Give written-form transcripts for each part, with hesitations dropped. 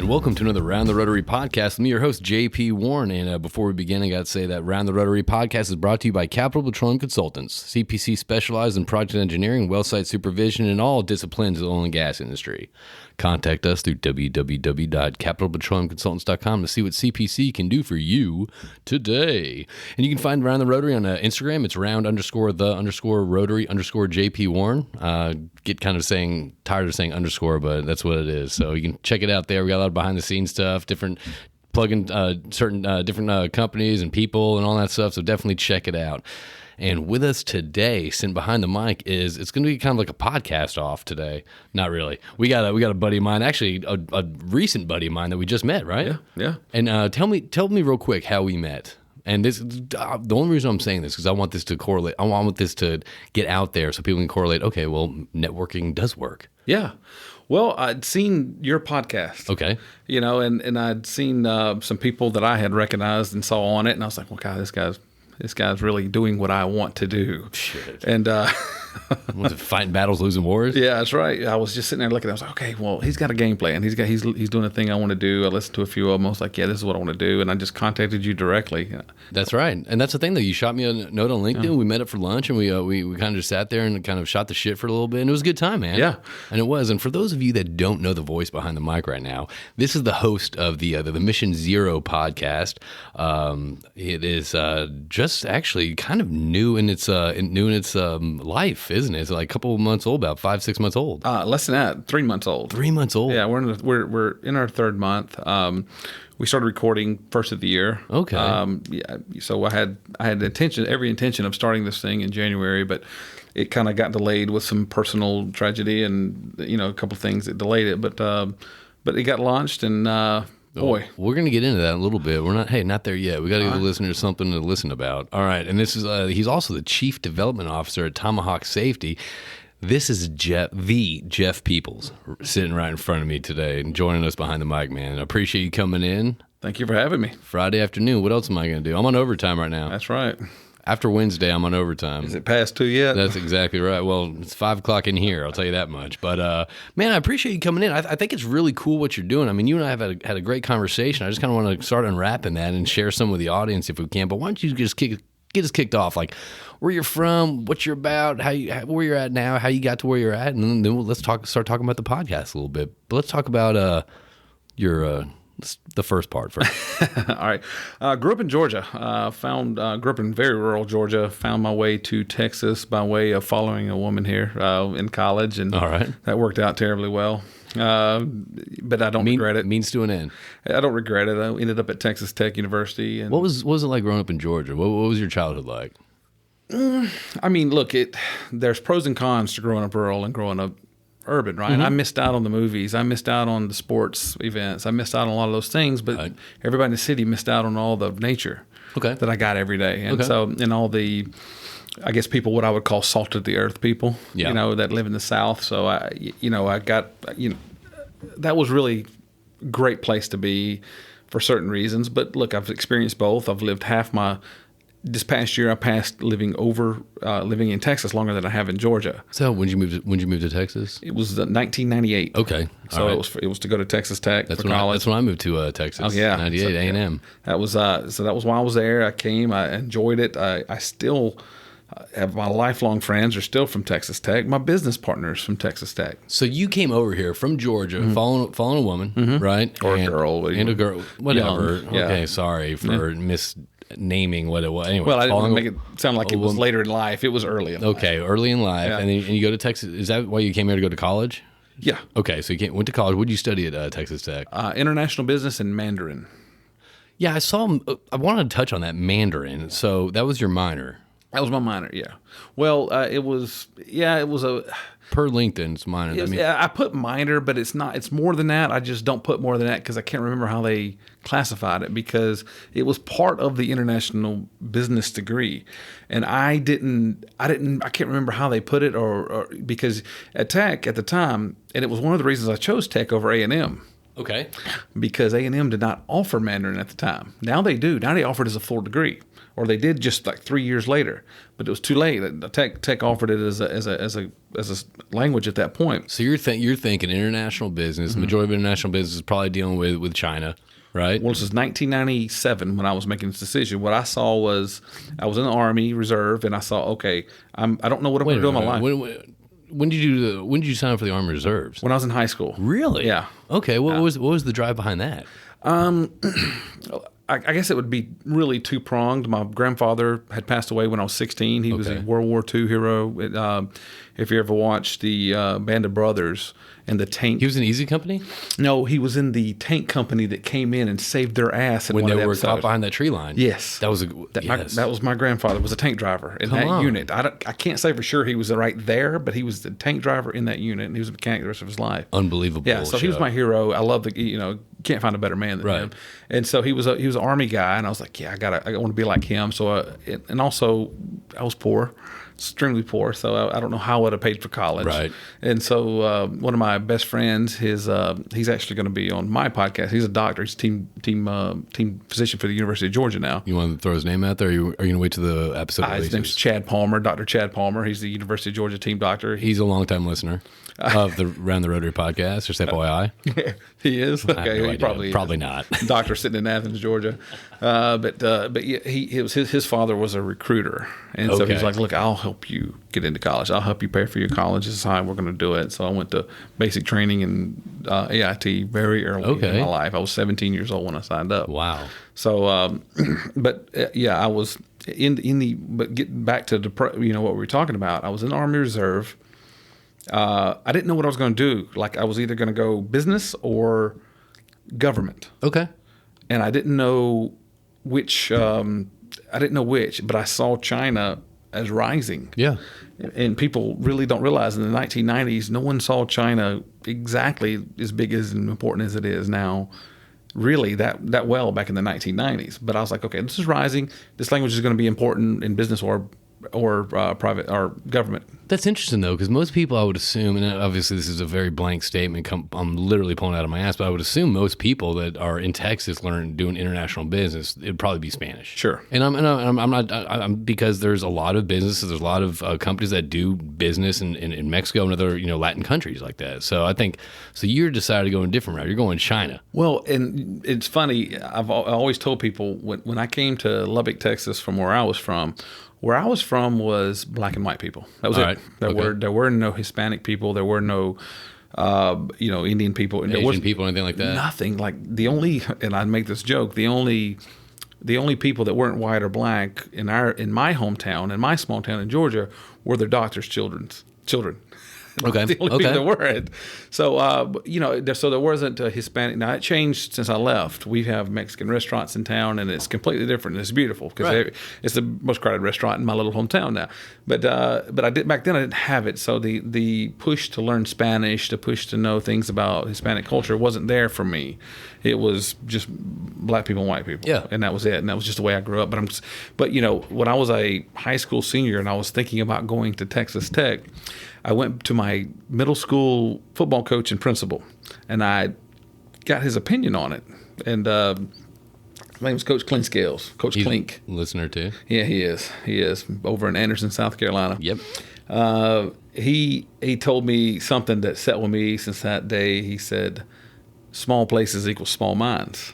and welcome to another Round the Rotary podcast. I'm your host, JP Warren, and before we begin, I got to say that Round the Rotary podcast is brought to you by Capital Petroleum Consultants. CPC specializes in project engineering, well site supervision, and all disciplines of the oil and gas industry. Contact us through www.capitalpetroleumconsultants.com to see what CPC can do for you today. And you can find Round the Rotary on Instagram. It's round_the_rotary_JP Warren. Get kind of tired of saying underscore, but that's what it is. So you can check it out there. We got a lot of behind the scenes stuff, different plug-in certain different companies and people and all that stuff. So definitely check it out. And with us today, sitting behind the mic, it's going to be kind of like a podcast off today. Not really. We got a buddy of mine, actually a recent buddy of mine that we just met, right? Yeah. And tell me real quick how we met. And this, the only reason I'm saying this is because I want this to correlate. I want this to get out there so people can correlate. Okay, well, networking does work. Yeah. Well, I'd seen your podcast. Okay. And I'd seen some people that I had recognized and saw on it, and I was like, well, God, this guy's really doing what I want to do. Shit. And Was it fighting battles, losing wars? yeah, that's right. I was just sitting there looking. I was like, okay, well, he's got a game plan. He's doing a thing I want to do. I listened to a few of them. I was like, yeah, this is what I want to do. And I just contacted you directly. That's right. And that's the thing, though. You shot me a note on LinkedIn. Yeah. We met up for lunch, and we kind of just sat there and kind of shot the shit for a little bit. And it was a good time, man. Yeah. And it was. And for those of you that don't know the voice behind the mic right now, this is the host of the Mission Zero podcast. It is just actually kind of new in its life, isn't it? It's like a couple of months old, about 5-6 months old. Less than that, 3 months old. 3 months old. Yeah, we're in our third month. We started recording first of the year. Okay. So I had every intention of starting this thing in January, but it kind of got delayed with some personal tragedy and a couple of things that delayed it. But it got launched, and boy, we're gonna get into that in a little bit. We're not there yet. We got to give the listeners something to listen about. All right, and this is he's also the Chief Development Officer at Tomahawk Safety. This is Jeff Peeples sitting right in front of me today and joining us behind the mic, man. I appreciate you coming in. Thank you for having me. Friday afternoon. What else am I going to do? I'm on overtime right now. That's right. After Wednesday, I'm on overtime. Is it past 2 yet? That's exactly right. Well, it's 5 o'clock in here. I'll tell you that much. But man, I appreciate you coming in. I think it's really cool what you're doing. I mean, you and I have had a great conversation. I just kind of want to start unwrapping that and share some with the audience if we can. But why don't you just get us kicked off? Like, where you're from, what you're about, where you're at now, how you got to where you're at, and then let's start talking about the podcast a little bit. But let's talk about the first part first. All right. Grew up in Georgia. Grew up in very rural Georgia. Found my way to Texas by way of following a woman here in college, and all right, that worked out terribly well. But I don't regret it. Means to an end. I don't regret it. I ended up at Texas Tech University. And what was it like growing up in Georgia? What was your childhood like? I mean, look, there's pros and cons to growing up rural and growing up urban, right? Mm-hmm. I missed out on the movies. I missed out on the sports events. I missed out on a lot of those things, but everybody in the city missed out on all the nature that I got every day. And so, and all the, I guess, people, what I would call salt of the earth people, that live in the South. So I got, that was really a great place to be for certain reasons. But look, I've experienced both. I've lived this past year, I passed living in Texas longer than I have in Georgia. So when did you move to Texas? It was 1998. Okay, so it was to go to Texas Tech for college. That's when I moved to Texas. Oh yeah, 98 A&M. That was why I was there. I came. I enjoyed it. I still have my lifelong friends are still from Texas Tech. My business partners from Texis Tech. So you came over here from Georgia, following a woman, right? Or a girl, and a girl, whatever. Young, yeah. Okay, sorry for misnaming what it was. Anyway, well, I didn't make it sound like it was later in life. It was early in life. Okay, early in life, and you go to Texas. Is that why you came here to go to college? Yeah. Okay, so you went to college. What did you study at Texas Tech? International business and Mandarin. Yeah, I saw. I wanted to touch on that Mandarin. So that was your minor. That was my minor, yeah. Well, it was a... Per LinkedIn's minor. I put minor, but it's not. It's more than that. I just don't put more than that because I can't remember how they classified it because it was part of the international business degree. And I can't remember how they put it or because at Tech at the time, and it was one of the reasons I chose Tech over A&M. Okay. because A&M did not offer Mandarin at the time. Now they do. Now they offer it as a full degree, or they did just like 3 years later. But it was too late. Tech offered it as a language at that point. So you're thinking international business. The majority of international business is probably dealing with China, right? Well, this was 1997 when I was making this decision. What I saw was I was in the Army Reserve, and I saw, okay, I don't know what I'm going to do in my life. When did you sign up for the Army Reserves? When I was in high school. Really? Yeah. Okay. What was the drive behind that? I guess it would be really two-pronged. My grandfather had passed away when I was 16. He was a World War II hero. If you ever watched the Band of Brothers and the tank. He was in Easy Company? No, he was in the tank company that came in and saved their ass in when one they of the were episodes. caught behind that tree line. Yes. That was that was my grandfather, was a tank driver in that unit. I can't say for sure he was right there, but he was the tank driver in that unit, and he was a mechanic the rest of his life. Unbelievable. Yeah, so he was my hero. I love can't find a better man than him. And so he was an Army guy, and I was like, yeah, I want to be like him. So and also I was poor, extremely poor, so I don't know how I would have paid for college. Right. And so one of my best friends, he's actually going to be on my podcast. He's a doctor. He's team physician for the University of Georgia now. You want to throw his name out there? Or are you going to wait to the episode? His name's Chad Palmer, Dr. Chad Palmer. He's the University of Georgia team doctor. He's a longtime listener of the Around the Rotary podcast, just FYI. He is? Okay, no he idea. Probably is. not. Doctor sitting in Athens, Georgia. But yeah, his father was a recruiter. And so he's like, look, I'll help you get into college. I'll help you pay for your college. This is how we're going to do it. So I went to basic training in AIT very early in my life. I was 17 years old when I signed up. Wow. So, I was but getting back to what we were talking about, I was in the Army Reserve. I didn't know what I was going to do. Like I was either going to go business or government. Okay. And I didn't know which. But I saw China as rising. Yeah. And people really don't realize in the 1990s, no one saw China exactly as big as and important as it is now. Really that well back in the 1990s. But I was like, okay, this is rising. This language is going to be important in business or private or government. That's interesting though, because most people I would assume, and obviously this is a very blank statement, I'm literally pulling it out of my ass, but I would assume most people that are in Texas doing international business, it'd probably be Spanish. Sure. And I'm because there's a lot of businesses, there's a lot of companies that do business in Mexico and other Latin countries like that. So I think you're decided to go in a different route. You're going China. Well, and it's funny. I always told people when I came to Lubbock, Texas, from where I was from. Where I was from was black and white people. That was it. There were no Hispanic people. There were no, Indian people. Asian people, anything like that. Nothing. Like and I make this joke. The only people that weren't white or black in my hometown, in my small town in Georgia, were their doctors' children. Okay. The only people that weren't. So, so there wasn't a Hispanic. Now, it changed since I left. We have Mexican restaurants in town, and it's completely different. It's beautiful because it's the most crowded restaurant in my little hometown now. But I did back then. I didn't have it. So the push to learn Spanish, the push to know things about Hispanic culture wasn't there for me. It was just black people and white people. Yeah. And that was it. And that was just the way I grew up. But when I was a high school senior and I was thinking about going to Texas Tech, I went to my middle school football coach and principal, and I got his opinion on it. And my name is Coach Clink Scales. Coach Clink. Listener too. Yeah, he is. He is over in Anderson, South Carolina. Yep. He told me something that sat with me since that day. He said, "Small places equal small minds."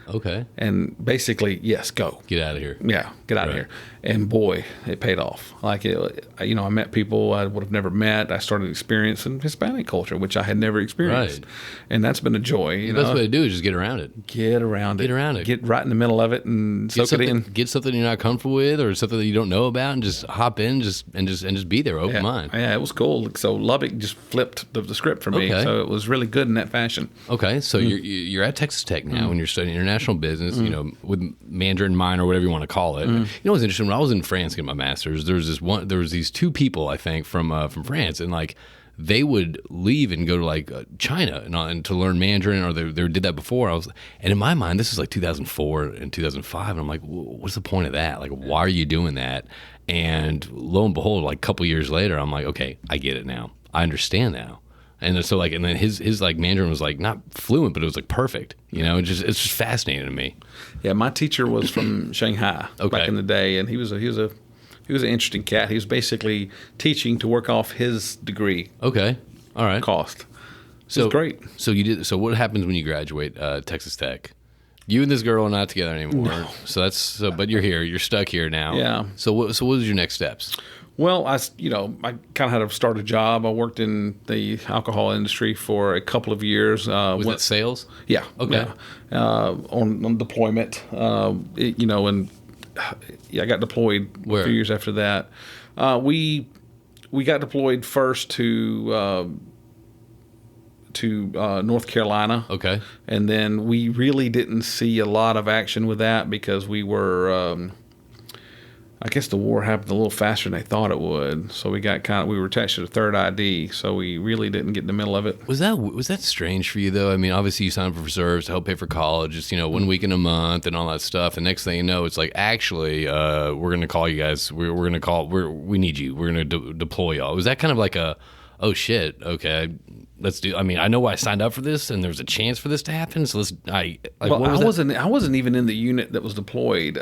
Okay. And basically, yes, go. Get out of here. Yeah, get out of here. And boy, it paid off. Like, I met people I would have never met. I started experiencing Hispanic culture, which I had never experienced. Right. And that's been a joy. The best way to do it is just get around it. Get around it. Get right in the middle of it and soak it in. Get something you're not comfortable with or something that you don't know about and just hop in and just be there, open mind. Yeah, it was cool. So Lubbock just flipped the script for me. Okay. So it was really good in that fashion. Okay, so you're at Texas Tech now and you're studying international business, with Mandarin minor or whatever you want to call it. What's interesting? When I was in France getting my master's, there was these two people I think from France, and like they would leave and go to like China and to learn Mandarin, or they did that before. And in my mind, this is like 2004 and 2005, and I'm like, what's the point of that? Like, why are you doing that? And lo and behold, like a couple years later, I'm like, okay, I get it now. I understand now. And so and then his like Mandarin was like not fluent, but it was like perfect. It's just fascinating to me. Yeah, my teacher was from Shanghai back in the day, and he was an interesting cat. He was basically teaching to work off his degree. Okay, all right. Cost. So great. So what happens when you graduate Texas Tech? You and this girl are not together anymore. No. But you're here. You're stuck here now. Yeah. So what was your next steps? Well, I kind of had to start a job. I worked in the alcohol industry for a couple of years. Was that sales? Yeah. Okay. Yeah. On deployment, and I got deployed Where? a few years after that. We got deployed first to North Carolina. Okay. And then we really didn't see a lot of action with that because we were, I guess the war happened a little faster than they thought it would. So we were attached to the third ID. So we really didn't get in the middle of it. Was that strange for you though? I mean, obviously you signed up for reserves to help pay for college. It's 1 week in a month and all that stuff. And next thing you know, it's like actually we're going to call you guys. We need you. We're going to deploy y'all. Was that kind of like oh shit, okay, let's do. I mean, I know I signed up for this, and there's a chance for this to happen. So I wasn't even in the unit that was deployed.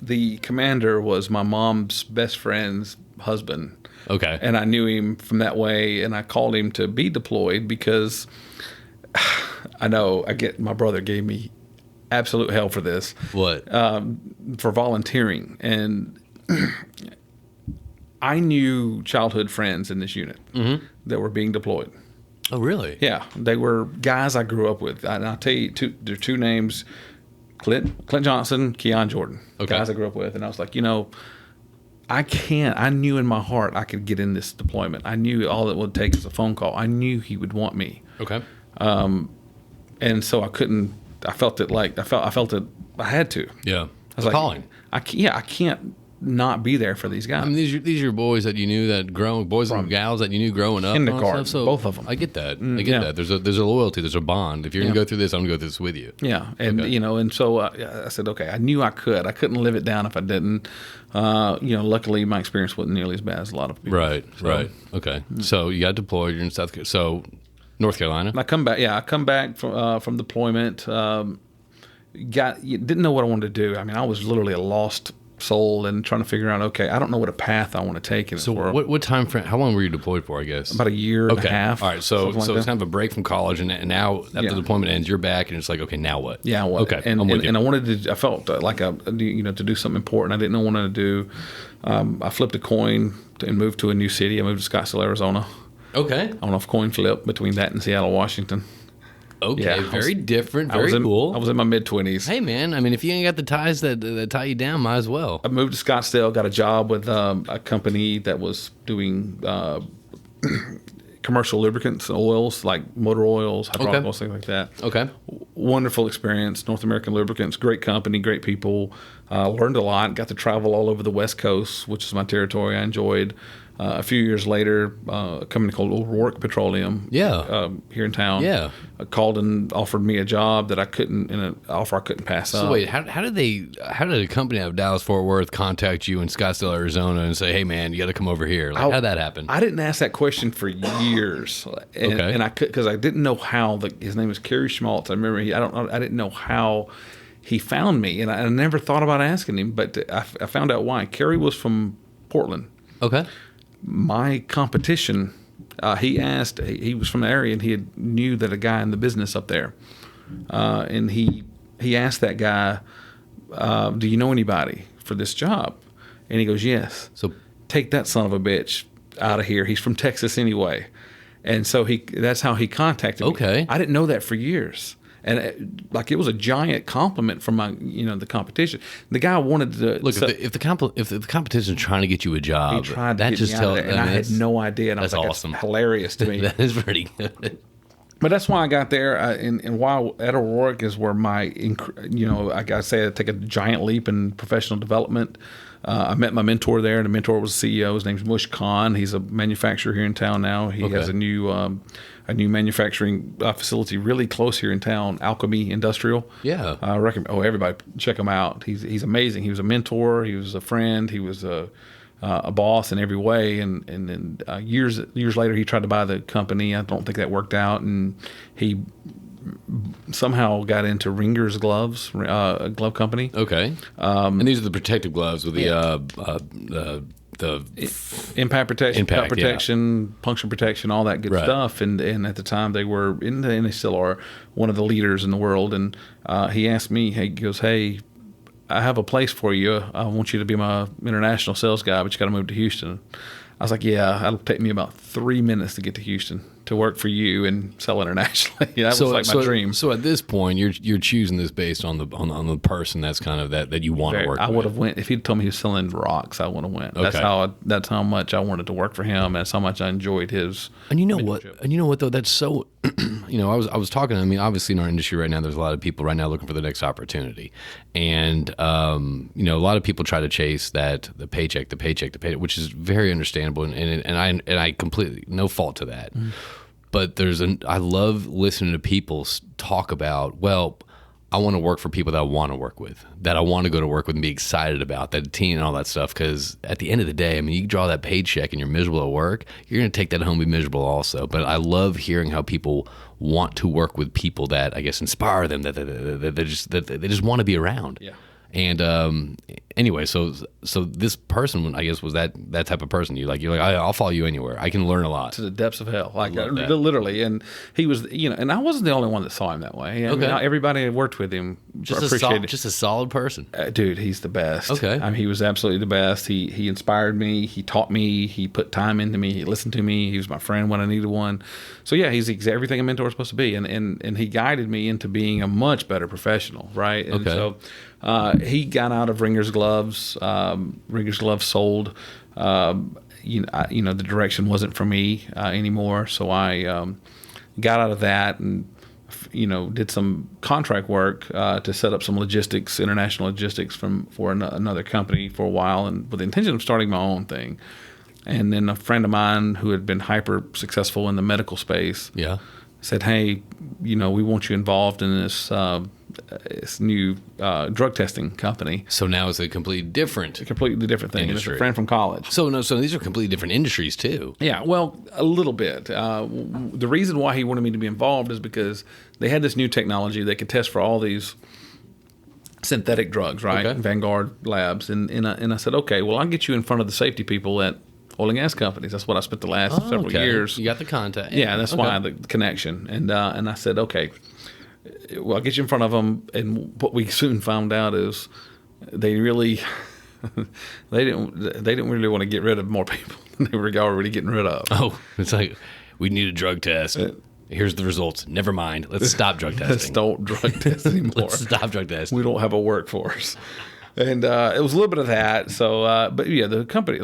The commander was my mom's best friend's husband. Okay, and I knew him from that way, and I called him to be deployed because my brother gave me absolute hell for this. What? For volunteering, and I knew childhood friends in this unit that were being deployed. Oh, really? Yeah, they were guys I grew up with. And I'll tell you, their two names, Clint Johnson, Keon Jordan. Okay. Guys I grew up with. And I was like, I knew in my heart I could get in this deployment. I knew all it would take is a phone call. I knew he would want me. Okay. And so I couldn't, I felt it I had to. Yeah. I was calling. I can't not be there for these guys. I mean, these are your boys that you knew boys and gals that you knew growing up. Kindergarten, so both of them. I get that. I get that. There's a loyalty. There's a bond. If you're gonna go through this, I'm gonna go through this with you. Yeah, and and so I said, okay, I knew I could. I couldn't live it down if I didn't. Luckily my experience wasn't nearly as bad as a lot of people. Right. Okay. So you got deployed. You're in North Carolina. I come back. Yeah, I come back from deployment. Didn't know what I wanted to do. I mean, I was literally a lost soul and trying to figure out, okay, I don't know what a path I want to take in this world. What time frame, how long were you deployed for, I guess? About a year and a half. All right, so it's kind of a break from college, and now after the deployment ends, you're back, and it's like, okay, now what? Yeah, what? Okay, and I wanted to, I felt like to do something important. I didn't know what I wanted to do. I flipped a coin and moved to a new city. I moved to Scottsdale, Arizona. Okay. On a coin flip between that and Seattle, Washington. Okay, yeah, very different, very cool. I was in my mid-20s. Hey, man, I mean, if you ain't got the ties that tie you down, might as well. I moved to Scottsdale, got a job with a company that was doing commercial lubricants, oils, like motor oils, hydraulic oils, things like that. Okay. Wonderful experience, North American Lubricants, great company, great people. Learned a lot, got to travel all over the West Coast, which is my territory. I enjoyed. A few years later, a company called O'Rourke Petroleum here in town called and offered me a job that I couldn't pass up. So wait, how did a company out of Dallas-Fort Worth contact you in Scottsdale, Arizona and say, hey, man, you got to come over here? Like, how'd that happen? I didn't ask that question for years. And I could, because I didn't know how his name was Kerry Schmaltz. I remember I didn't know how he found me, and I never thought about asking him, but I found out why. Kerry was from Portland. Okay. My competition, he was from the area, and he knew that a guy in the business up there, and he asked that guy, do you know anybody for this job? And he goes, yes. So take that son of a bitch out of here. He's from Texas anyway. And so that's how he contacted me. Okay. I didn't know that for years. And it was a giant compliment from the competition. The guy wanted to look if the competition is trying to get you a job. He tried to that get just me out of there, and I had no idea. And that's I was like, awesome. That's hilarious to me. That is pretty good. But that's why I got there. And while at O'Rourke is where I take a giant leap in professional development. I met my mentor there, and the mentor was the CEO. His name's Mush Khan. He's a manufacturer here in town now. He has a new manufacturing facility really close here in town, Alchemy Industrial. Yeah. I recommend. Everybody check him out. He's amazing. He was a mentor. He was a friend. He was a boss in every way. And then years later, he tried to buy the company. I don't think that worked out, and he somehow got into Ringer's Gloves, a glove company. Okay. And these are the protective gloves with the impact protection, cut protection, puncture protection, all that good Right. stuff. And at the time they were, and they still are, one of the leaders in the world. And he asked me, he goes, "Hey, I have a place for you. I want you to be my international sales guy, but you got to move to Houston." I was like, "Yeah, it'll take me about 3 minutes to get to Houston to work for you and sell internationally." That was like my dream. So at this point, you're choosing this based on the person that's kind of that you want to work with. I would have went if he'd told me he was selling rocks. I would have went. Okay. That's how much I wanted to work for him. That's how much I enjoyed his. And you know what? Though, that's so. I was talking. I mean, obviously in our industry right now, there's a lot of people right now looking for the next opportunity, and a lot of people try to chase the paycheck, which is very understandable, and I completely no fault to that. But I love listening to people talk about, well, I want to work for people that I want to work with, that I want to go to work with and be excited about, that team and all that stuff. Because at the end of the day, I mean, you draw that paycheck and you're miserable at work, you're going to take that home and be miserable also. But I love hearing how people want to work with people that, I guess, inspire them, that they just want to be around. Yeah. And anyway, so this person, I guess, was that type of person. You're like, I'll follow you anywhere. I can learn a lot. To the depths of hell, like literally. And he was, and I wasn't the only one that saw him that way. I mean, everybody that worked with him appreciated. Just a solid person, dude. He's the best. Okay, I mean, he was absolutely the best. He inspired me. He taught me. He put time into me. He listened to me. He was my friend when I needed one. So yeah, he's everything a mentor is supposed to be. And he guided me into being a much better professional, right? And so. He got out of Ringer's Gloves. Ringer's Gloves sold. The direction wasn't for me anymore. So I got out of that and did some contract work to set up some international logistics for another company for a while, and with the intention of starting my own thing. And then a friend of mine who had been hyper successful in the medical space, said, "Hey, we want you involved in this." This new drug testing company. So now it's a completely different thing. Industry. It's a friend from college. So these are completely different industries too. Yeah, well, a little bit. The reason why he wanted me to be involved is because they had this new technology. They could test for all these synthetic drugs, right? Okay. Vanguard Labs. And I said, okay, well, I'll get you in front of the safety people at oil and gas companies. That's what I spent the last several years. You got the contact. Yeah, that's why the connection. And I said, okay, well, I'll get you in front of them. And what we soon found out is they really they didn't really want to get rid of more people than they were already getting rid of. Oh, it's like, we need a drug test. Here's the results. Never mind. Let's stop drug testing. Let's don't drug test anymore. Let's stop drug testing. We don't have a workforce. And it was a little bit of that. So, but yeah, the company,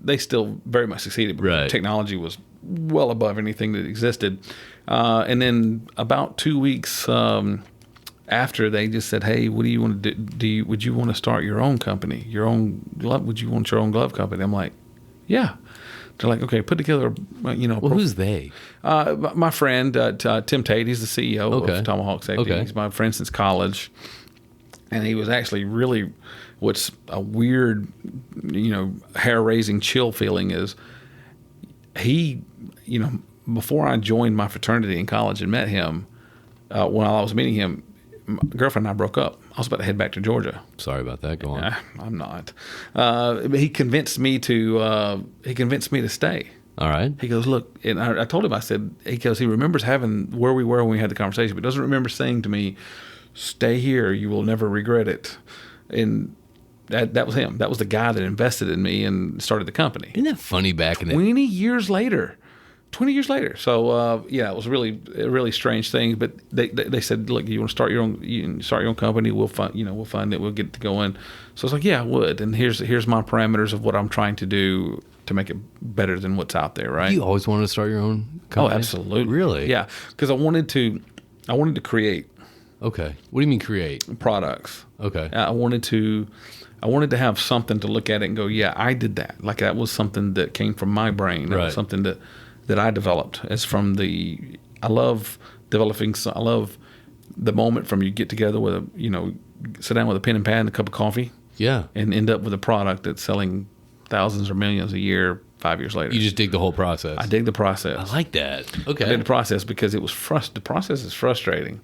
they still very much succeeded because Right. the technology was well above anything that existed. And then about 2 weeks after, they just said, "Hey, what do you want to do? Would you want to start your own company? Would you want your own glove company?" I'm like, "Yeah." They're like, "Okay, put together, who's they? My friend Tim Tate. He's the CEO of Tomahawk Safety. Okay. He's my friend since college, and he was actually really, what's a weird, hair-raising chill feeling is he, before I joined my fraternity in college and met him, while I was meeting him, my girlfriend and I broke up. I was about to head back to Georgia. Sorry about that. Go on. I'm not. But he convinced me to stay. All right. He goes, "Look," and I told him, I said, he remembers having where we were when we had the conversation, but doesn't remember saying to me, "Stay here, you will never regret it." And that was him. That was the guy that invested in me and started the company. Isn't that funny back in the 20 years later. So it was really a really strange thing. But they said, "Look, you want to start your own company? We'll fund it. We'll get it going." So I was like, "Yeah, I would." And here's my parameters of what I'm trying to do to make it better than what's out there. Right? You always wanted to start your own company? Oh, absolutely. Really? Yeah, because I wanted to create. Okay. What do you mean create? Products. Okay. I wanted to have something to look at it and go, "Yeah, I did that." Like that was something that came from my brain. That was something that I developed. I love developing. I love the moment from you get together sit down with a pen and pad and a cup of coffee. Yeah. And end up with a product that's selling thousands or millions a year 5 years later. You just dig the whole process. I dig the process. I like that. Okay. I did the process because it was the process is frustrating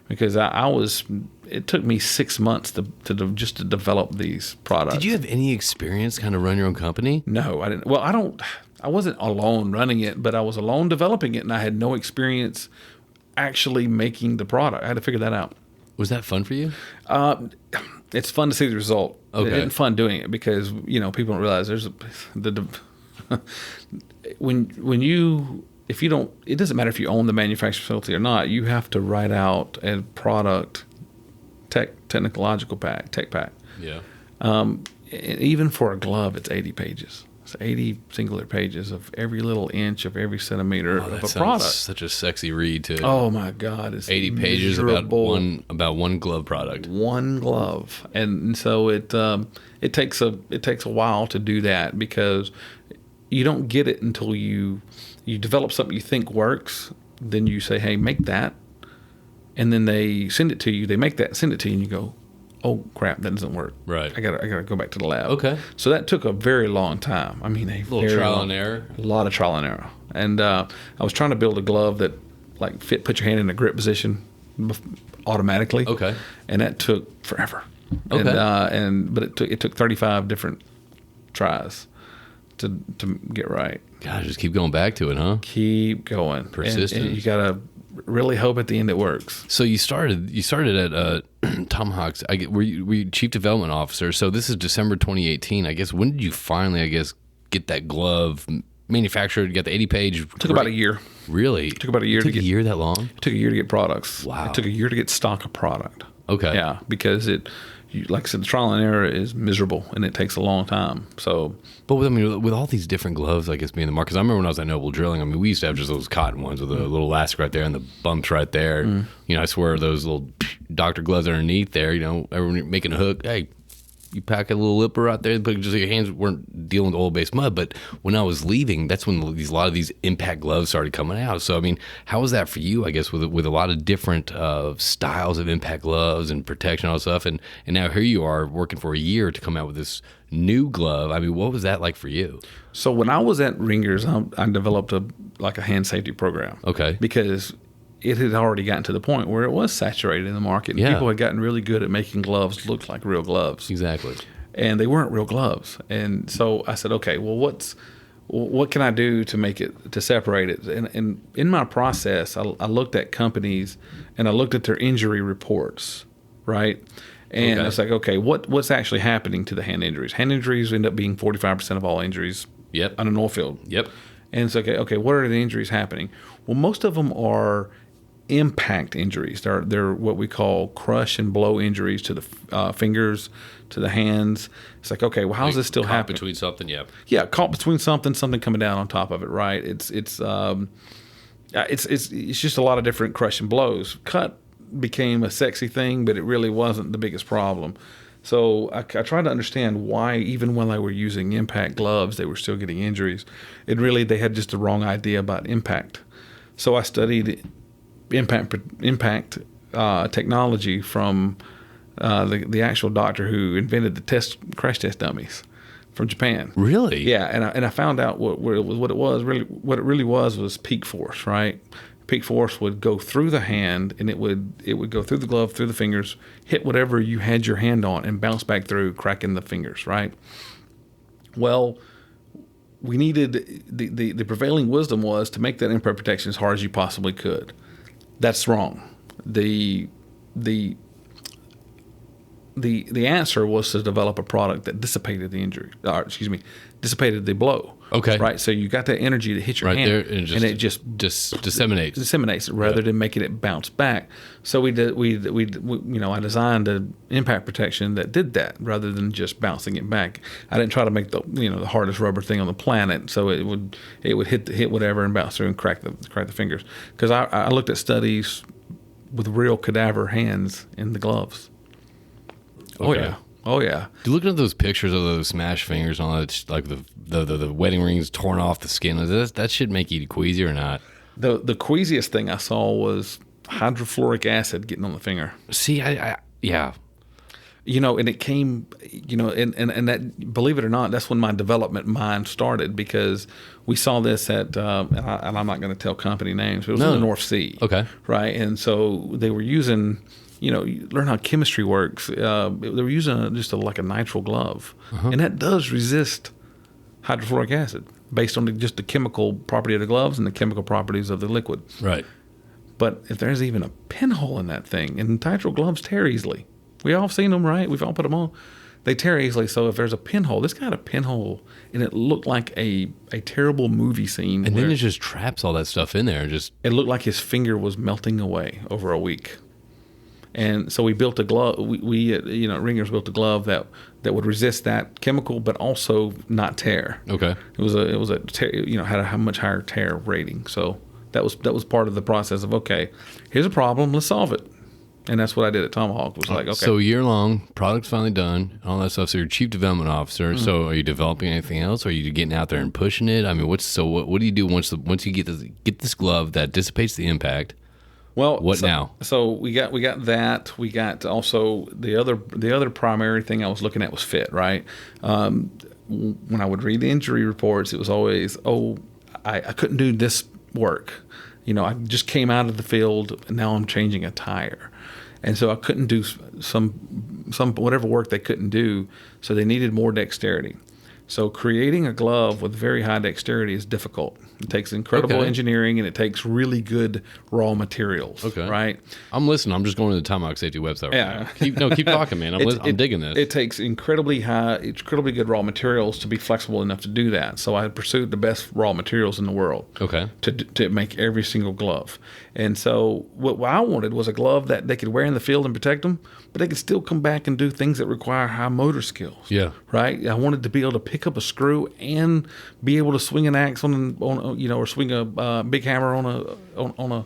because it took me 6 months to develop these products. Did you have any experience kind of run your own company? No, I didn't. Well, I wasn't alone running it, but I was alone developing it, and I had no experience actually making the product. I had to figure that out. Was that fun for you? It's fun to see the result. Okay. It isn't fun doing it because, people don't realize if you don't, it doesn't matter if you own the manufacturing facility or not, you have to write out a product technological tech pack. Yeah. Even for a glove, it's 80 pages. It's 80 singular pages of every little inch of every centimeter of a product. Such a sexy read too. Oh my God! It's 80 pages about one glove product. One glove, and so it takes a while to do that because you don't get it until you develop something you think works. Then you say, "Hey, make that," and then they send it to you. They make that, send it to you, and you go, "Oh crap, that doesn't work." Right. I gotta go back to the lab. Okay. So that took a very long time. I mean, a little trial and error. A lot of trial and error. And I was trying to build a glove that put your hand in a grip position automatically. Okay. And that took forever. Okay. But it took 35 different tries to get right. God, just keep going back to it, huh? Keep going. Persistence. And you gotta really hope at the end it works. So you started at Tomahawks. Were you chief development officer? So this is December 2018. I guess when did you finally get that glove manufactured? Get the 80-page. Took about a year. Really? Took about a year. A year that long? It took a year to get products. Wow. It took a year to get stock of product. Okay. Yeah, because like I said, the trial and error is miserable, and it takes a long time. So, but with all these different gloves, I guess being the market. Because I remember when I was at Noble Drilling, I mean, we used to have just those cotton ones with a little elastic right there and the bumps right there. I swear those little doctor gloves underneath there. Everyone making a hook. Hey, you pack a little lipper out there, but just your hands weren't dealing with oil-based mud. But when I was leaving, that's when a lot of these impact gloves started coming out. So, I mean, how was that for you, I guess, with a lot of different styles of impact gloves and protection and all that stuff? And now here you are working for a year to come out with this new glove. I mean, what was that like for you? So when I was at Ringers, I developed a hand safety program. Okay. Because it had already gotten to the point where it was saturated in the market. And people had gotten really good at making gloves look like real gloves. Exactly. And they weren't real gloves. And so I said, okay, well, what can I do to separate it? And in my process, I looked at companies and I looked at their injury reports, right? And I was like, okay, what's actually happening to the hand injuries? Hand injuries end up being 45% of all injuries on an oil field. Yep. And it's okay, what are the injuries happening? Well, most of them are impact injuries. They're what we call crush and blow injuries to the fingers, to the hands. It's like, okay, well, how's this still happening? Between something, yeah, caught between something coming down on top of it, right? It's just a lot of different crush and blows. Cut became a sexy thing, but it really wasn't the biggest problem. So I tried to understand why, even when they were using impact gloves, they were still getting injuries. They had just the wrong idea about impact. So I studied impact technology from the actual doctor who invented the crash test dummies from Japan. Really? Yeah, and I found out what it really was peak force, right? Peak force would go through the hand, and it would go through the glove, through the fingers, hit whatever you had your hand on, and bounce back through, cracking the fingers, right? Well, we needed the prevailing wisdom was to make that impact protection as hard as you possibly could. That's wrong. The answer was to develop a product that dissipated the injury. Dissipated the blow. Okay. Right. So you got that energy to hit your hand, there, and it just disseminates. Disseminates it rather than making it bounce back. So I designed an impact protection that did that rather than just bouncing it back. I didn't try to make the hardest rubber thing on the planet, so it would hit whatever and bounce through and crack the fingers. Because I looked at studies with real cadaver hands in the gloves. Okay. Oh yeah. Looking at those pictures of those smashed fingers and all that, like the wedding rings torn off the skin, that should make you queasy or not? The queasiest thing I saw was hydrofluoric acid getting on the finger. See, yeah. And it came, and that, believe it or not, that's when my development mind started, because we saw this at, and I'm not going to tell company names, but it was in the North Sea. Okay. Right. And so they were using, you learn how chemistry works. They were using like a nitrile glove, and that does resist hydrofluoric acid based on just the chemical property of the gloves and the chemical properties of the liquid. Right. But if there's even a pinhole in that thing, and nitrile gloves tear easily. We all seen them, right? We've all put them on. They tear easily. So if there's a pinhole, this guy had a pinhole, and it looked like a terrible movie scene. And then it just traps all that stuff in there. It looked like his finger was melting away over a week. And so we built a glove. We Ringers built a glove that would resist that chemical, but also not tear. Okay. Had a much higher tear rating. So that was part of the process of, okay, here's a problem, let's solve it. And that's what I did at Tomahawk. Was like, okay. So a year long, product's finally done, all that stuff. So you're chief development officer. Mm-hmm. So are you developing anything else? Or are you getting out there and pushing it? I mean, what do you do once you get this glove that dissipates the impact? Well, now? So we got that. We got also the other primary thing I was looking at was fit. Right. When I would read the injury reports, it was always, I couldn't do this work. I just came out of the field and now I'm changing a tire. And so I couldn't do some whatever work they couldn't do. So they needed more dexterity. So creating a glove with very high dexterity is difficult. It takes incredible engineering, and it takes really good raw materials. Okay. Right? I'm listening. I'm just going to the Tomahawk Safety website right now. Keep talking, man. I'm digging this. It takes incredibly good raw materials to be flexible enough to do that. So I pursued the best raw materials in the world. Okay. To make every single glove. And so what I wanted was a glove that they could wear in the field and protect them, but they could still come back and do things that require high motor skills. Yeah. Right? I wanted to be able to pick up a screw and be able to swing an axe or swing a big hammer on a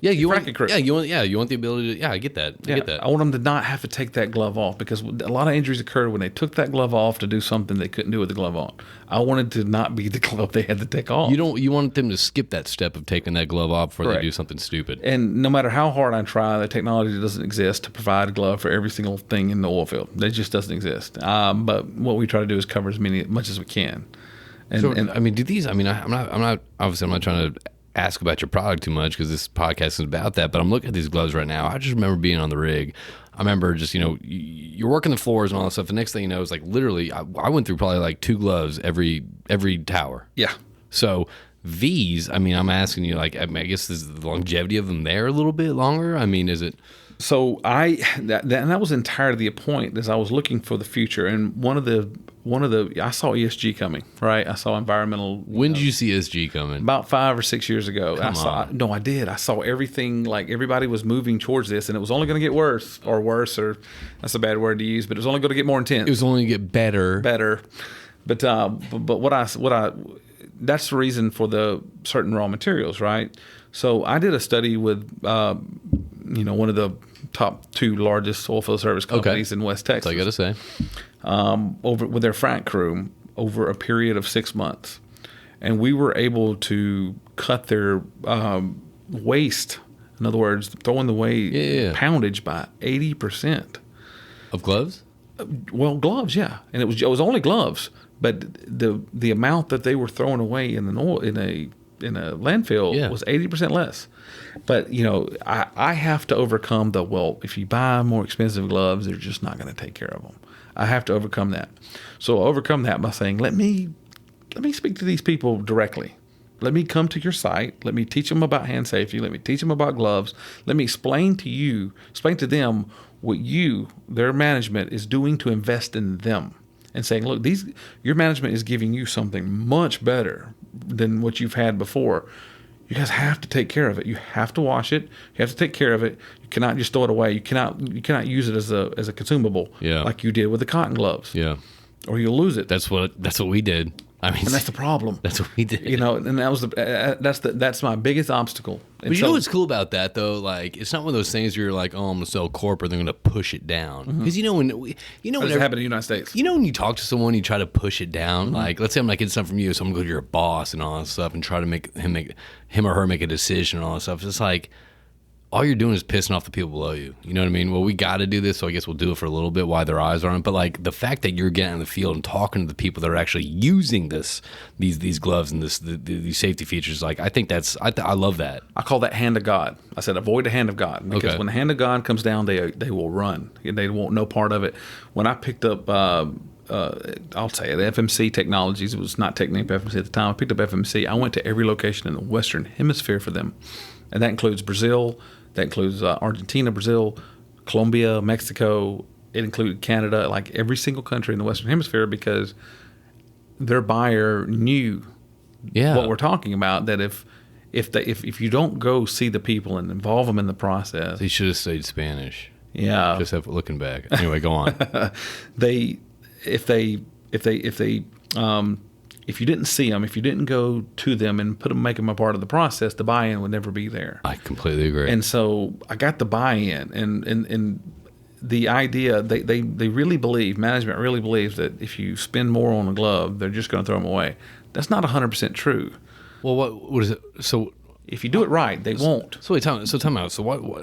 you want the ability to I get that. I get that. I want them to not have to take that glove off, because a lot of injuries occurred when they took that glove off to do something they couldn't do with the glove on. I wanted to not be the glove they had to take off. You want them to skip that step of taking that glove off before they do something stupid. And no matter how hard I try, the technology doesn't exist to provide a glove for every single thing in the oil field. It just doesn't exist. But what we try to do is cover as much as we can. I mean, do these? I mean, I'm not trying to ask about your product too much, because this podcast is about that, but I'm looking at these gloves right now. I just remember being on the rig. I remember just, you're working the floors and all that stuff. The next thing you know is like literally I went through probably like 2 gloves every tower. Yeah. So these, I mean, I'm asking you, like, I guess is the longevity of them there a little bit longer? I mean, is it? So that was entirely the point, as I was looking for the future. And one of the I saw ESG coming, right? I saw environmental. When did you see ESG coming? About 5 or 6 years ago. I did. I saw everything, like everybody was moving towards this, and it was only going to get worse, or that's a bad word to use, but it was only going to get more intense. It was only going to get better. But that's the reason for the certain raw materials, right? So I did a study with, one of the top 2 largest oilfield service companies in West Texas. That's all I got to say. Over with their frac crew over a period of 6 months, and we were able to cut their waste. In other words, throwing the poundage by 80%. Of gloves? Well, gloves, yeah, and it was only gloves, but the amount that they were throwing away in a landfill was 80% less. But I have to overcome if you buy more expensive gloves, they're just not going to take care of them. I have to overcome that. So I'll overcome that by saying, let me speak to these people directly. Let me come to your site. Let me teach them about hand safety. Let me teach them about gloves. Let me explain to them what their management is doing to invest in them. And saying, look, your management is giving you something much better than what you've had before. You guys have to take care of it. You have to wash it. You have to take care of it. You cannot just throw it away. You cannot use it as a consumable, like you did with the cotton gloves. Yeah, or you'll lose it. That's what we did. I mean, and that's the problem. That's what we did. And that was that's my biggest obstacle. But you know what's cool about that though? Like, it's not one of those things where you're like, oh, I'm gonna sell corporate, they're gonna push it down. Because when it happened in the United States. When you talk to someone, you try to push it down. Like, let's say I'm not getting something from you, so I'm gonna go to your boss and all that stuff, and try to make him or her make a decision and all that stuff. It's like, all you're doing is pissing off the people below you. You know what I mean? Well, we got to do this, so I guess we'll do it for a little bit while their eyes aren't. But like the fact that you're getting in the field and talking to the people that are actually using these gloves and these safety features, like I think I love that. I call that hand of God. I said avoid the hand of God, because when the hand of God comes down, they will run. They want no part of it. When I picked up, I'll say the FMC Technologies, it was not technically FMC at the time. I picked up FMC. I went to every location in the Western Hemisphere for them, and that includes Brazil. That includes Argentina, Brazil, Colombia, Mexico. It included Canada, like every single country in the Western Hemisphere, because their buyer knew what we're talking about. That if you don't go see the people and involve them in the process, they should have stayed Spanish. Yeah, just looking back. Anyway, go on. If you didn't see them, if you didn't go to them and make them a part of the process, the buy-in would never be there. I completely agree. And so I got the buy-in, and the idea, they really believe, management really believes that if you spend more on a glove, they're just going to throw them away. That's not 100% true. Well, what is it? So if you do it right, they won't. So wait, tell me. So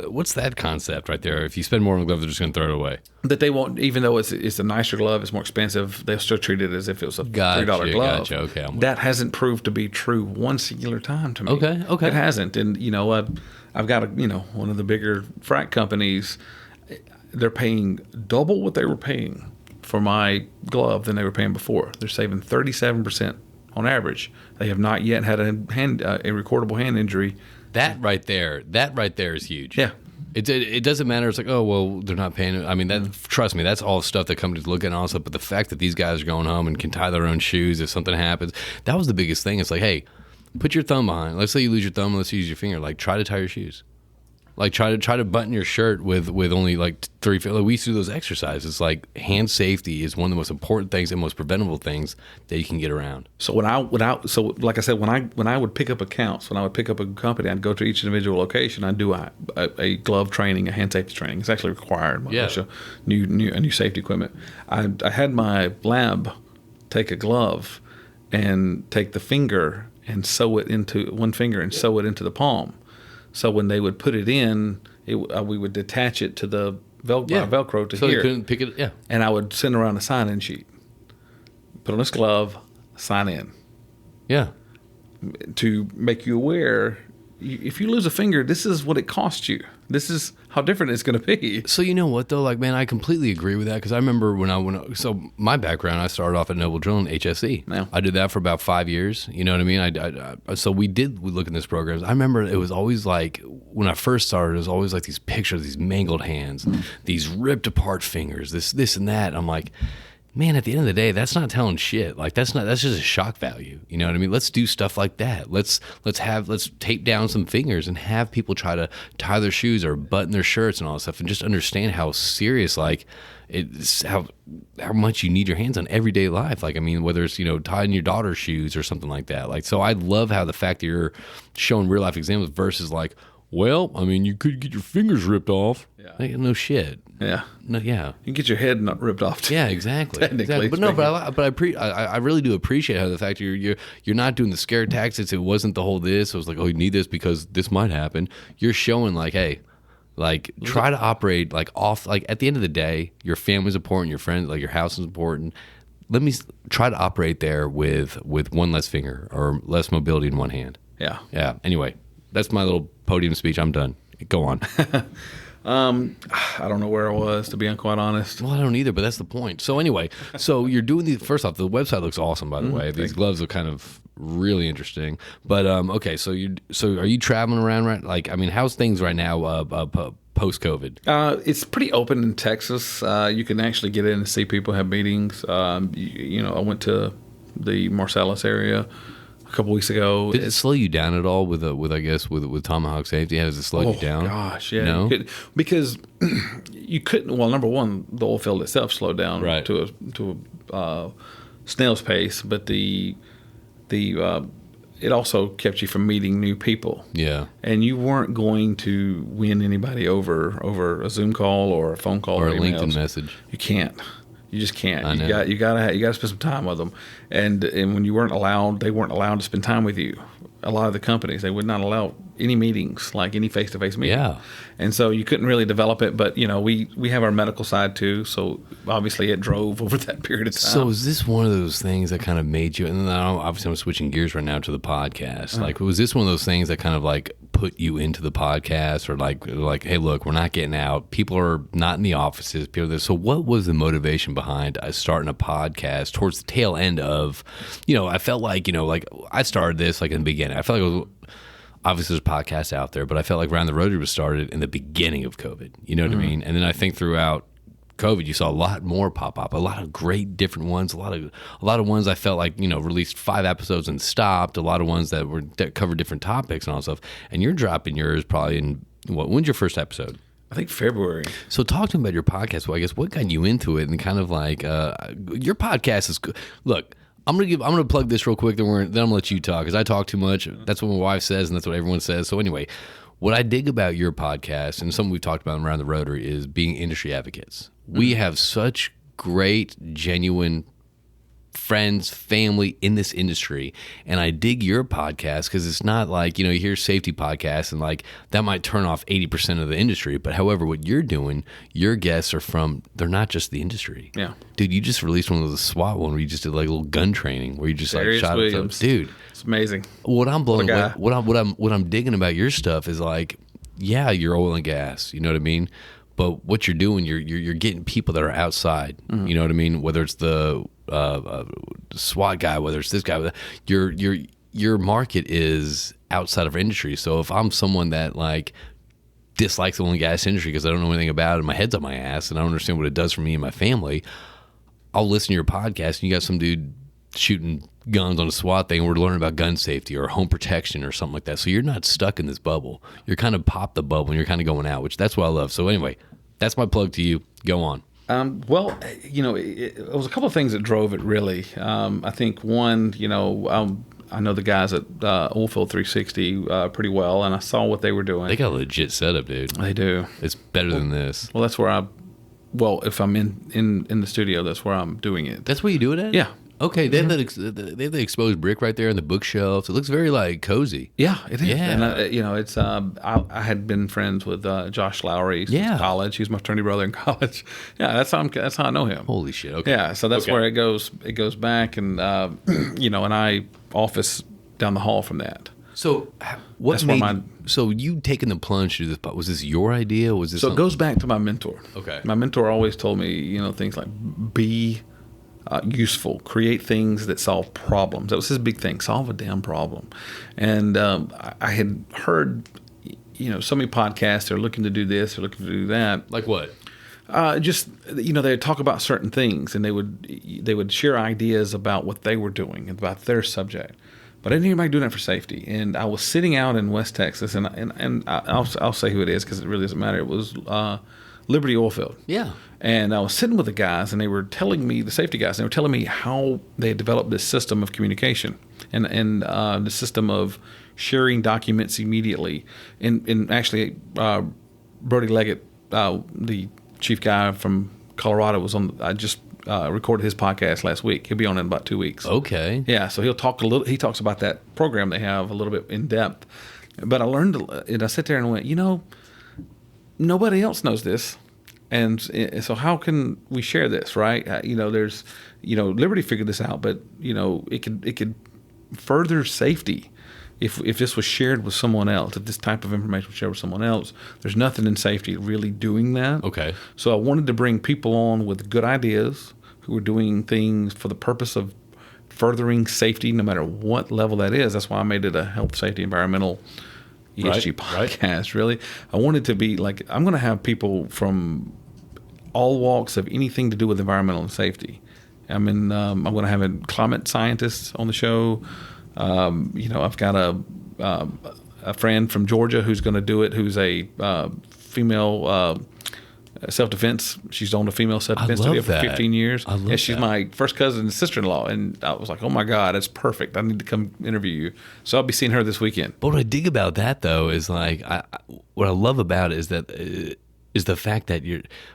what's that concept right there? If you spend more on a glove, they're just going to throw it away. That they won't, even though it's a nicer glove, it's more expensive, they'll still treat it as if it was a $3 glove. Gotcha. Okay. That hasn't proved to be true one singular time to me. Okay. It hasn't. And, I've got one of the bigger frac companies, they're paying double what they were paying for my glove than they were paying before. They're saving 37% on average. They have not yet had a recordable hand injury. That right there is huge. Yeah. It doesn't matter. It's like, oh, well, they're not paying. I mean, trust me, that's all stuff that companies look at and all stuff. But the fact that these guys are going home and can tie their own shoes if something happens, that was the biggest thing. It's like, hey, put your thumb behind. Let's say you lose your thumb. Let's use your finger. Like, try to tie your shoes. Like, try to button your shirt with only like 3 fingers. Like, we used to do those exercises. Like, hand safety is one of the most important things and most preventable things that you can get around. So like I said, when I would pick up accounts, when I would pick up a company, I'd go to each individual location. I'd do a glove training, a hand safety training. It's actually required. Yeah. New safety equipment. I had my lab take a glove and take the finger and sew it into one finger and sew it into the palm. So when they would put it in, we would detach it to the Velcro to so here. So you couldn't pick it, yeah. And I would send around a sign-in sheet. Put on this glove, sign in. Yeah. To make you aware, if you lose a finger, this is what it costs you. This is how different it's going to be. So you know what though, like man, I completely agree with that because I remember so my background, I started off at Noble Drilling HSE. Yeah. I did that for about 5 years. You know what I mean? So we look at this programs. I remember it was always like when I first started, it was always like these pictures, these mangled hands, these ripped apart fingers, this and that. I'm like, man, at the end of the day, that's not telling shit. Like that's just a shock value. You know what I mean? Let's do stuff like that. Let's tape down some fingers and have people try to tie their shoes or button their shirts and all that stuff, and just understand how serious, like it's how much you need your hands on everyday life. Like I mean, whether it's tying your daughter's shoes or something like that. Like so, I love how the fact that you're showing real life examples versus like, well, I mean, you could get your fingers ripped off. Yeah. Like, no shit. Yeah. No. Yeah. You can get your head not ripped off. Yeah. Exactly. Technically, But no. I really do appreciate how the fact you're not doing the scare tactics. It wasn't the whole this. It was like, oh, you need this because this might happen. You're showing like, hey, like try to operate like off. Like at the end of the day, your family's important. Your friends, like your house is important. Let me try to operate there with one less finger or less mobility in one hand. Yeah. Yeah. Anyway, that's my little podium speech. I'm done. Go on. I don't know where I was, to be quite honest. Well, I don't either, but that's the point. So anyway, so you're doing first off, the website looks awesome, by the way. These gloves look kind of really interesting. But okay, so are you traveling around right? Like, I mean, how's things right now post-COVID? It's pretty open in Texas. You can actually get in and see people, have meetings. I went to the Marcellus area a couple weeks ago. Did it slow you down at all with Tomahawk safety? How does it slow you down? Oh gosh, yeah. No? Because you couldn't. Well, number one, the oil field itself slowed down right. to a snail's pace, but it also kept you from meeting new people. Yeah. And you weren't going to win anybody over a Zoom call or a phone call or a emails. LinkedIn message. You can't. You just can't. I know. You gotta spend some time with them. And when they weren't allowed to spend time with you. A lot of the companies, they would not allow any meetings, like any face-to-face meeting. Yeah. And so you couldn't really develop it. But we have our medical side too. So obviously it drove over that period of time. So is this one of those things that kind of made you? And then obviously I'm switching gears right now to the podcast. Like, was this one of those things that kind of like put you into the podcast, or like, hey, look, we're not getting out. People are not in the offices. So what was the motivation behind starting a podcast towards the tail end of, I felt like, like I started this like in the beginning. I felt like it was, obviously there's podcasts out there, but I felt like Around the Rotary was started in the beginning of COVID. You know what I mean? And then I think throughout COVID, you saw a lot more pop up, a lot of great different ones, a lot of ones I felt like, released 5 episodes and stopped, a lot of ones that covered different topics and all that stuff. And you're dropping yours probably in, when's your first episode? I think February. So talk to me about your podcast. Well, I guess what got you into it, and kind of like your podcast is, look, I'm gonna plug this real quick. Then I'm gonna let you talk, because I talk too much. That's what my wife says, and that's what everyone says. So anyway, what I dig about your podcast, and something we've talked about around the Rotary, is being industry advocates. We have such great, genuine friends, family in this industry, and I dig your podcast because it's not like, you hear safety podcasts and like that might turn off 80% of the industry, but however, what you're doing, your guests are they're not just the industry. Yeah, dude, you just released one of the SWAT one where you just did like a little gun training where you just like shot at folks. Dude, it's amazing. What I'm blowing away, what I'm digging about your stuff is like, yeah, you're oil and gas, you know what I mean? But what you're doing, you're getting people that are outside. You know what I mean? Whether it's the SWAT guy, whether it's this guy, your market is outside of our industry. So if I'm someone that like dislikes the oil and gas industry because I don't know anything about it, and my head's on my ass, and I don't understand what it does for me and my family, I'll listen to your podcast, and you got some dude shooting guns on a SWAT thing, and we're learning about gun safety or home protection or something like that. So you're not stuck in this bubble. You're kind of popped the bubble, and you're kind of going out, which that's what I love. So anyway, that's my plug to you. Go on. Well, it was a couple of things that drove it, really. I think one, I know the guys at Oilfield 360 pretty well, and I saw what they were doing. They got a legit setup, dude. They do. It's better than this. Well, that's where if I'm in the studio, that's where I'm doing it. That's where you do it at? Yeah. Okay, they have the exposed brick right there on the bookshelves. It looks very like cozy. Yeah, it is. Yeah. And it's I had been friends with Josh Lowry since college. He was my fraternity brother in college. Yeah, that's how I know him. Holy shit! Okay. Yeah, so that's where it goes. It goes back, and and I office down the hall from that. So so you taking the plunge to this? Was this your idea? Was this? So it goes back to my mentor. Okay. My mentor always told me, things like be useful, create things that solve problems. That was his big thing, solve a damn problem. And I had heard, so many podcasts, they're looking to do this, they're looking to do that. Like what? Just, they'd talk about certain things, and they would share ideas about what they were doing, about their subject. But I didn't hear anybody doing that for safety. And I was sitting out in West Texas, and I'll say who it is because it really doesn't matter. It was Liberty Oilfield. Yeah. And I was sitting with the guys, and they were telling me, the safety guys, they were telling me how they had developed this system of communication and the system of sharing documents immediately. And actually, Brody Leggett, the chief guy from Colorado, was on. I just recorded his podcast last week. He'll be on in about 2 weeks. Okay. Yeah, so he talks about that program they have a little bit in depth. But I learned, and I sat there and went, nobody else knows this. And so how can we share this, right? There's, Liberty figured this out, but, it could further safety if this was shared with someone else, if this type of information was shared with someone else. There's nothing in safety really doing that. Okay. So I wanted to bring people on with good ideas who are doing things for the purpose of furthering safety, no matter what level that is. That's why I made it a health, safety, environmental ESG podcast, really. I wanted to be like, I'm going to have people from all walks of anything to do with environmental and safety. I'm going to have a climate scientist on the show. I've got a friend from Georgia who's going to do it, who's a female self-defense. She's owned a female self-defense studio for 15 years. I love she's that. My first cousin's sister-in-law, and I was like, oh my God, that's perfect. I need to come interview you. So I'll be seeing her this weekend. But what I dig about that, though, is like, what I love about it is that is the fact that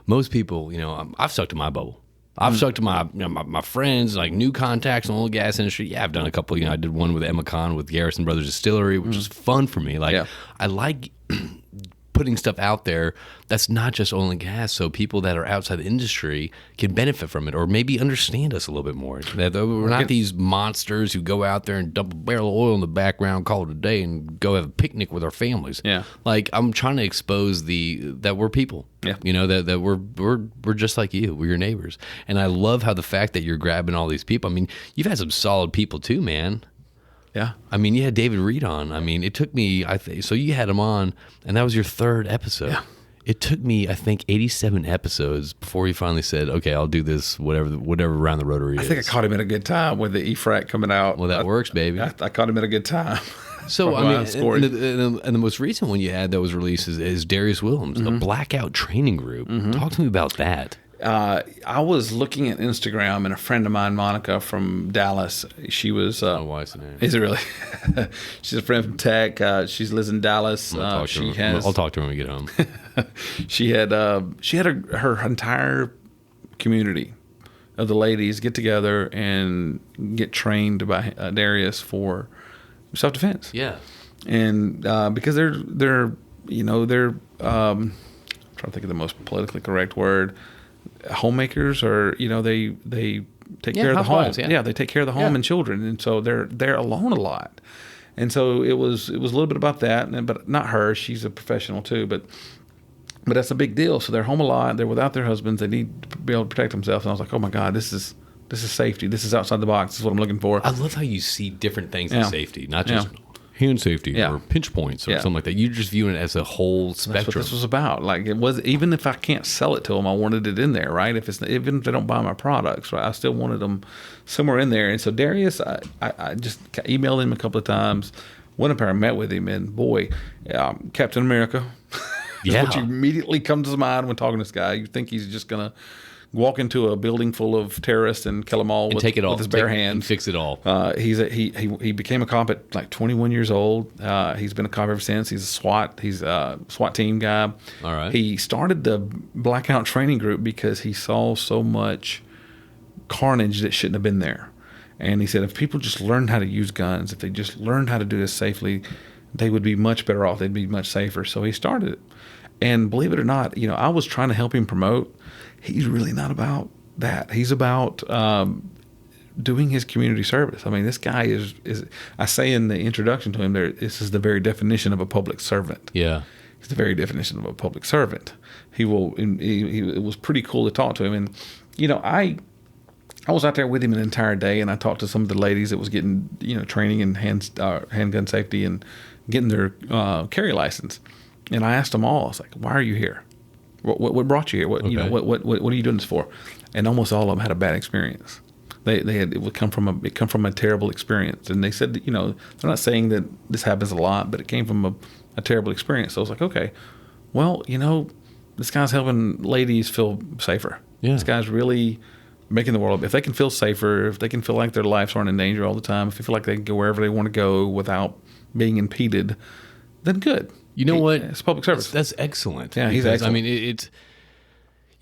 most people, I've stuck to my bubble. I've stuck to my friends, like new contacts in the oil and gas industry. Yeah, I've done a couple. I did one with Emma Con with Garrison Brothers Distillery, which was fun for me. Like, I like putting stuff out there that's not just oil and gas, so people that are outside the industry can benefit from it or maybe understand us a little bit more. That we're not these monsters who go out there and dump a barrel of oil in the background, call it a day, and go have a picnic with our families. Yeah, like I'm trying to expose that we're people. Yeah, that we're just like you. We're your neighbors, and I love how the fact that you're grabbing all these people. I mean, you've had some solid people too, man. Yeah. I mean, you had David Reed on. I mean, it took me, so you had him on, and that was your third episode. Yeah. It took me, I think, 87 episodes before he finally said, okay, I'll do this, whatever around the Rotary is. I think I caught him at a good time with the EFRAC coming out. Well, that works, baby. I caught him at a good time. So, I mean, and the most recent one you had that was released is Darius Willems, a blackout training group. Talk to me about that. I was looking at Instagram, and a friend of mine, Monica from Dallas, she was. My wife's the name. Is it really? She's a friend from Tech. She lives in Dallas. I'll talk to her when we get home. She had her entire community of the ladies get together and get trained by Darius for self-defense. Yeah, and because they're I'm trying to think of the most politically correct word. Homemakers, or they take care of the home. Yeah, they take care of the home and children, and so they're alone a lot. And so it was a little bit about that, but not her. She's a professional too, but that's a big deal. So they're home a lot. They're without their husbands. They need to be able to protect themselves. And I was like, oh my God, this is safety. This is outside the box. This is what I'm looking for. I love how you see different things in safety, not just hand safety or pinch points or something like that. You're just viewing it as a whole spectrum. That's what this was about. Like, it was, even if I can't sell it to them, I wanted it in there, right? Even if they don't buy my products, right? I still wanted them somewhere in there. And so Darius, I just emailed him a couple of times. Went up there and met with him, and boy, Captain America. Yeah, what you immediately comes to mind when talking to this guy. You think he's just gonna walk into a building full of terrorists and kill them all with his bare hands and fix it all. He became a cop at like 21 years old. He's been a cop ever since. He's a SWAT team guy. All right. He started the blackout training group because he saw so much carnage that shouldn't have been there. And he said if people just learned how to use guns, if they just learned how to do this safely, they would be much better off. They'd be much safer. So he started it. And believe it or not, I was trying to help him promote. He's really not about that. He's about doing his community service. I mean, this guy is I say in the introduction to him, this is the very definition of a public servant. Yeah. He's the very definition of a public servant. It was pretty cool to talk to him. And, I was out there with him an entire day, and I talked to some of the ladies that was getting, training in handgun safety and getting their carry license. And I asked them all, I was like, why are you here? What brought you here? What are you doing this for? And almost all of them had a bad experience. It would come from a terrible experience. And they said, they're not saying that this happens a lot, but it came from a terrible experience. So I was like, okay, well, this guy's helping ladies feel safer. Yeah. This guy's really making the world, if they can feel safer, if they can feel like their lives aren't in danger all the time, if they feel like they can go wherever they want to go without being impeded, then good. You know what? It's public service. That's excellent. Yeah, he's excellent. I mean, it's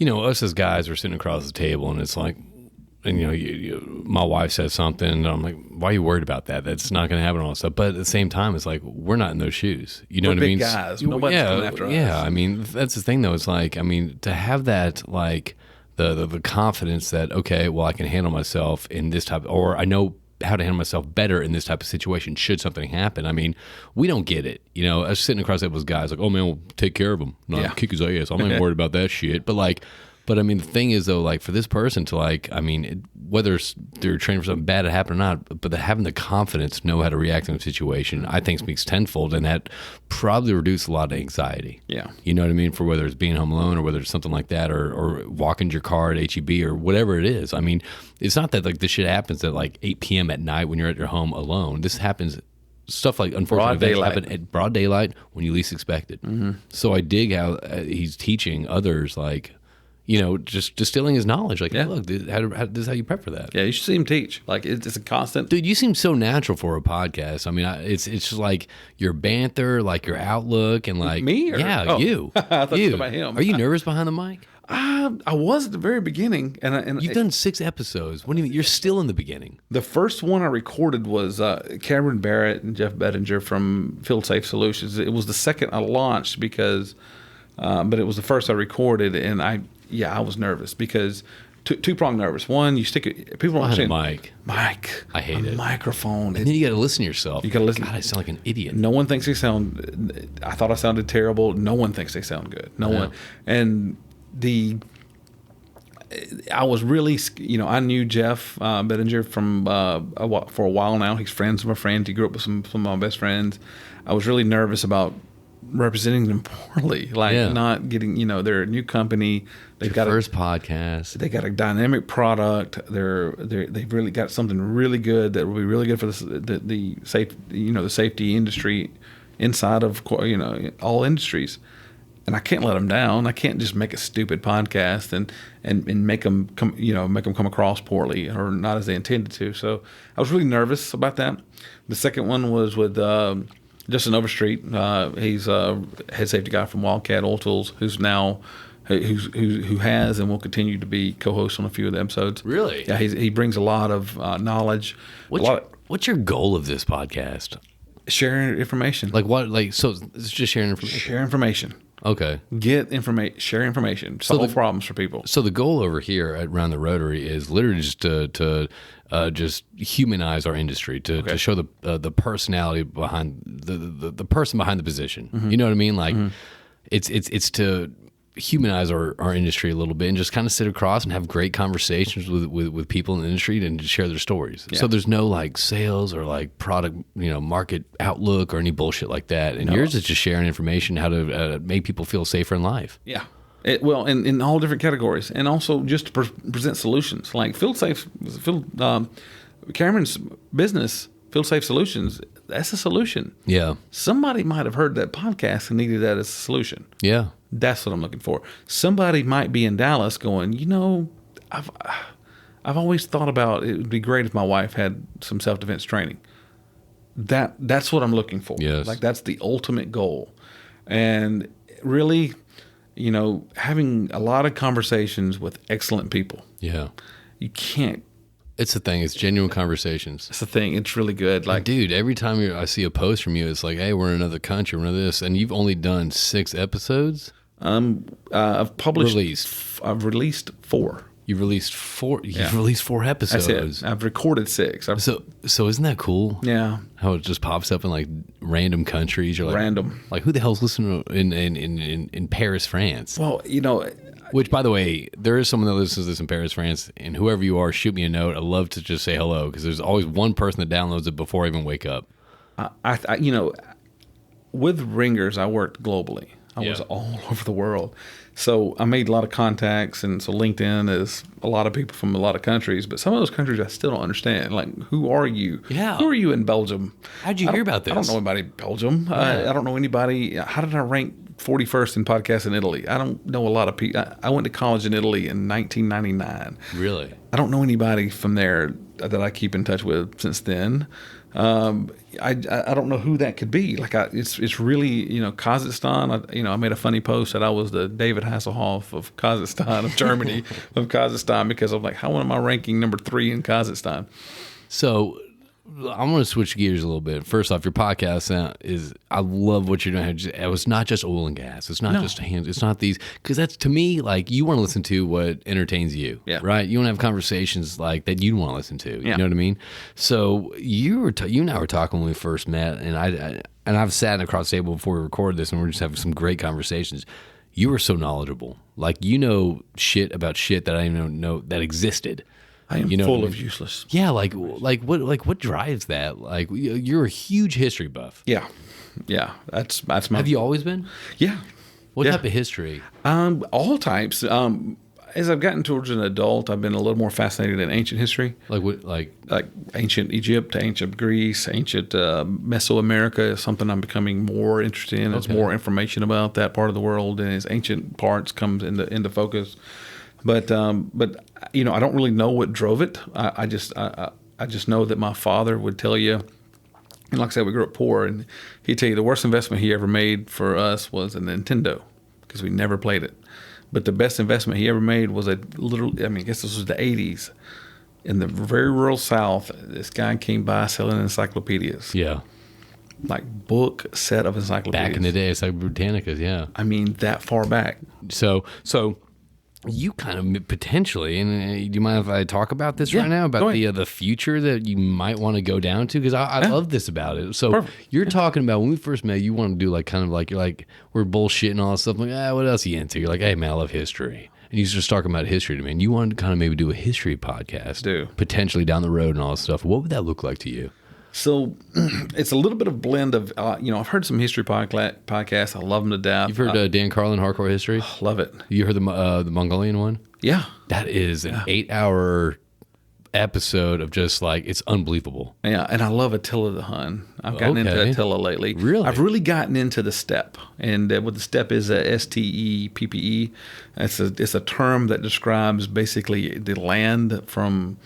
us as guys are sitting across the table, and it's like, and my wife says something, and I'm like, why are you worried about that? That's not going to happen, all that stuff. But at the same time, it's like we're not in those shoes. You know we're what I mean? Big guys. Nobody's coming after us. Yeah, I mean, that's the thing, though. It's like, I mean, to have that, like the confidence that okay, well, I can handle myself in this type, or I know how to handle myself better in this type of situation should something happen. I mean, we don't get it. Us sitting across the table with guys like, oh man, we'll take care of him. Kick his ass. I'm not worried about that shit. But I mean, the thing is though, like for this person to whether they're training for something bad to happen or not, but having the confidence to know how to react in a situation, I think speaks tenfold, and that probably reduces a lot of anxiety. Yeah. You know what I mean? For whether it's being home alone or whether it's something like that or walking your car at HEB or whatever it is. I mean, it's not that like this shit happens at like 8 p.m. at night when you're at your home alone. This happens, stuff like unfortunately happen at broad daylight when you least expect it. Mm-hmm. So I dig how he's teaching others like, just distilling his knowledge. Like, look, this is how you prep for that. Yeah, you should see him teach. Like, it's a constant. Dude, you seem so natural for a podcast. I mean, it's just like your banter, like your outlook, and like me. You. I thought you were about him. Are you nervous behind the mic? I was at the very beginning, and You've done 6 episodes. What do you mean? You're still in the beginning. the first one I recorded was Cameron Barrett and Jeff Bettinger from Field Safe Solutions. It was the second I launched because, but it was the first I recorded, and I was nervous because two-pronged nervous. One, you stick it. People don't understand. Mike. I hate it. Microphone. And then you got to listen to yourself. You got to listen. God, I sound like an idiot. No one thinks they sound. I thought I sounded terrible. No one thinks they sound good. No one. And I was really, I knew Jeff Bettinger from for a while now. He's friends with my friends. He grew up with some of my best friends. I was really nervous about representing them poorly, not getting, they're a new company. They've got first podcast. They got a dynamic product. They've really got something really good that will be really good for the safety industry inside of all industries. And I can't let them down. I can't just make a stupid podcast and make them come across poorly or not as they intended to. So I was really nervous about that. The second one was with Justin Overstreet. He's a head safety guy from Wildcat Oil Tools, who has and will continue to be co-host on a few of the episodes. Really? Yeah, he brings a lot of knowledge. What's your goal of this podcast? Sharing information. Like what? Like, so it's just sharing information. Share information. Okay. Get information. Share information. Solve problems for people. So the goal over here at Around the Rotary is literally just to just humanize our industry, to show the personality behind the person behind the position. Mm-hmm. You know what I mean? Like it's to humanize our industry a little bit and just kind of sit across and have great conversations with people in the industry and share their stories. Yeah. So there's no like sales or like product, market outlook or any bullshit like that. And yours is just sharing information, how to make people feel safer in life. Yeah. In all different categories, and also just to present solutions. Like Cameron's business, Field Safe Solutions, that's a solution. Yeah. Somebody might have heard that podcast and needed that as a solution. Yeah. That's what I'm looking for. Somebody might be in Dallas going, I've always thought about it would be great if my wife had some self-defense training. That's what I'm looking for. Yes. Like that's the ultimate goal. And really, having a lot of conversations with excellent people. Yeah. You can't. It's the thing. It's genuine conversations. It's the thing. It's really good. Like, dude, every time I see a post from you, it's like, hey, we're in another country, we're in this, and you've only done 6 episodes. I've released 4. You've released 4. You've released 4 episodes. That's it. I've recorded 6. So isn't that cool? Yeah. How it just pops up in like random countries. You're like, random. Like, who the hell's listening in Paris, France? Well, Which, by the way, there is someone that listens to this in Paris, France, and whoever you are, shoot me a note. I'd love to just say hello because there's always one person that downloads it before I even wake up. With Ringers, I worked globally. I was all over the world. So I made a lot of contacts, and so LinkedIn is a lot of people from a lot of countries, but some of those countries I still don't understand. Like, who are you? Yeah. Who are you in Belgium? How'd you hear about this? I don't know anybody in Belgium. Yeah. I don't know anybody. How did I rank 41st in podcasts in Italy? I don't know a lot of people. I went to college in Italy in 1999. Really? I don't know anybody from there that I keep in touch with since then. I don't know who that could be. Like it's really Kazakhstan. I made a funny post that I was the David Hasselhoff of Kazakhstan, of Germany, of Kazakhstan, because I'm like, how am I ranking number 3 in Kazakhstan? So I'm going to switch gears a little bit. First off, your podcast I love what you're doing. It's not just oil and gas. It's not just hands. It's not these, because that's, to me, like, you want to listen to what entertains you, right? You want to have conversations like that you want to listen to. You know what I mean? So you and I were talking when we first met, and I've sat across the table before we recorded this, and we're just having some great conversations. You were so knowledgeable. Like, shit about shit that I didn't even know that existed. I am full of useless. Yeah, like what drives that? Like, you're a huge history buff. Yeah. That's my. Have you always been? Yeah. What type of history? All types. As I've gotten towards an adult, I've been a little more fascinated in ancient history. Like what? Like ancient Egypt, ancient Greece, ancient Mesoamerica is something I'm becoming more interested in. There's more information about that part of the world, and as ancient parts comes into focus. But I don't really know what drove it. I just know that my father would tell you, and like I said, we grew up poor, and he'd tell you the worst investment he ever made for us was a Nintendo, because we never played it. But the best investment he ever made was I guess this was the 80s. In the very rural South, this guy came by selling encyclopedias. Yeah. Like book set of encyclopedias. Back in the day, it's like Britannicas, yeah. I mean, that far back. So you kind of potentially, and do you mind if I talk about this Yeah, right now, go about the future that you might want to go down to? Because I love this about it. So Perfect. you're talking about when we first met, you want to do like kind of like, you're like, we're bullshitting all this stuff. I'm like, what else are you into? You're like, hey, man, I love history. And you just talking about history to me. And you wanted to kind of maybe do a history podcast. Potentially down the road and all this stuff. What would that look like to you? So it's a little bit of blend of, I've heard some history podcasts. I love them to death. You've heard Dan Carlin, Hardcore History? Love it. You heard the Mongolian one? Yeah. That is an 8-hour episode of just like, it's unbelievable. Yeah, and I love Attila the Hun. I've gotten into Attila lately. Really? I've really gotten into the steppe. And what the steppe is, STEPPE. It's a term that describes basically the land from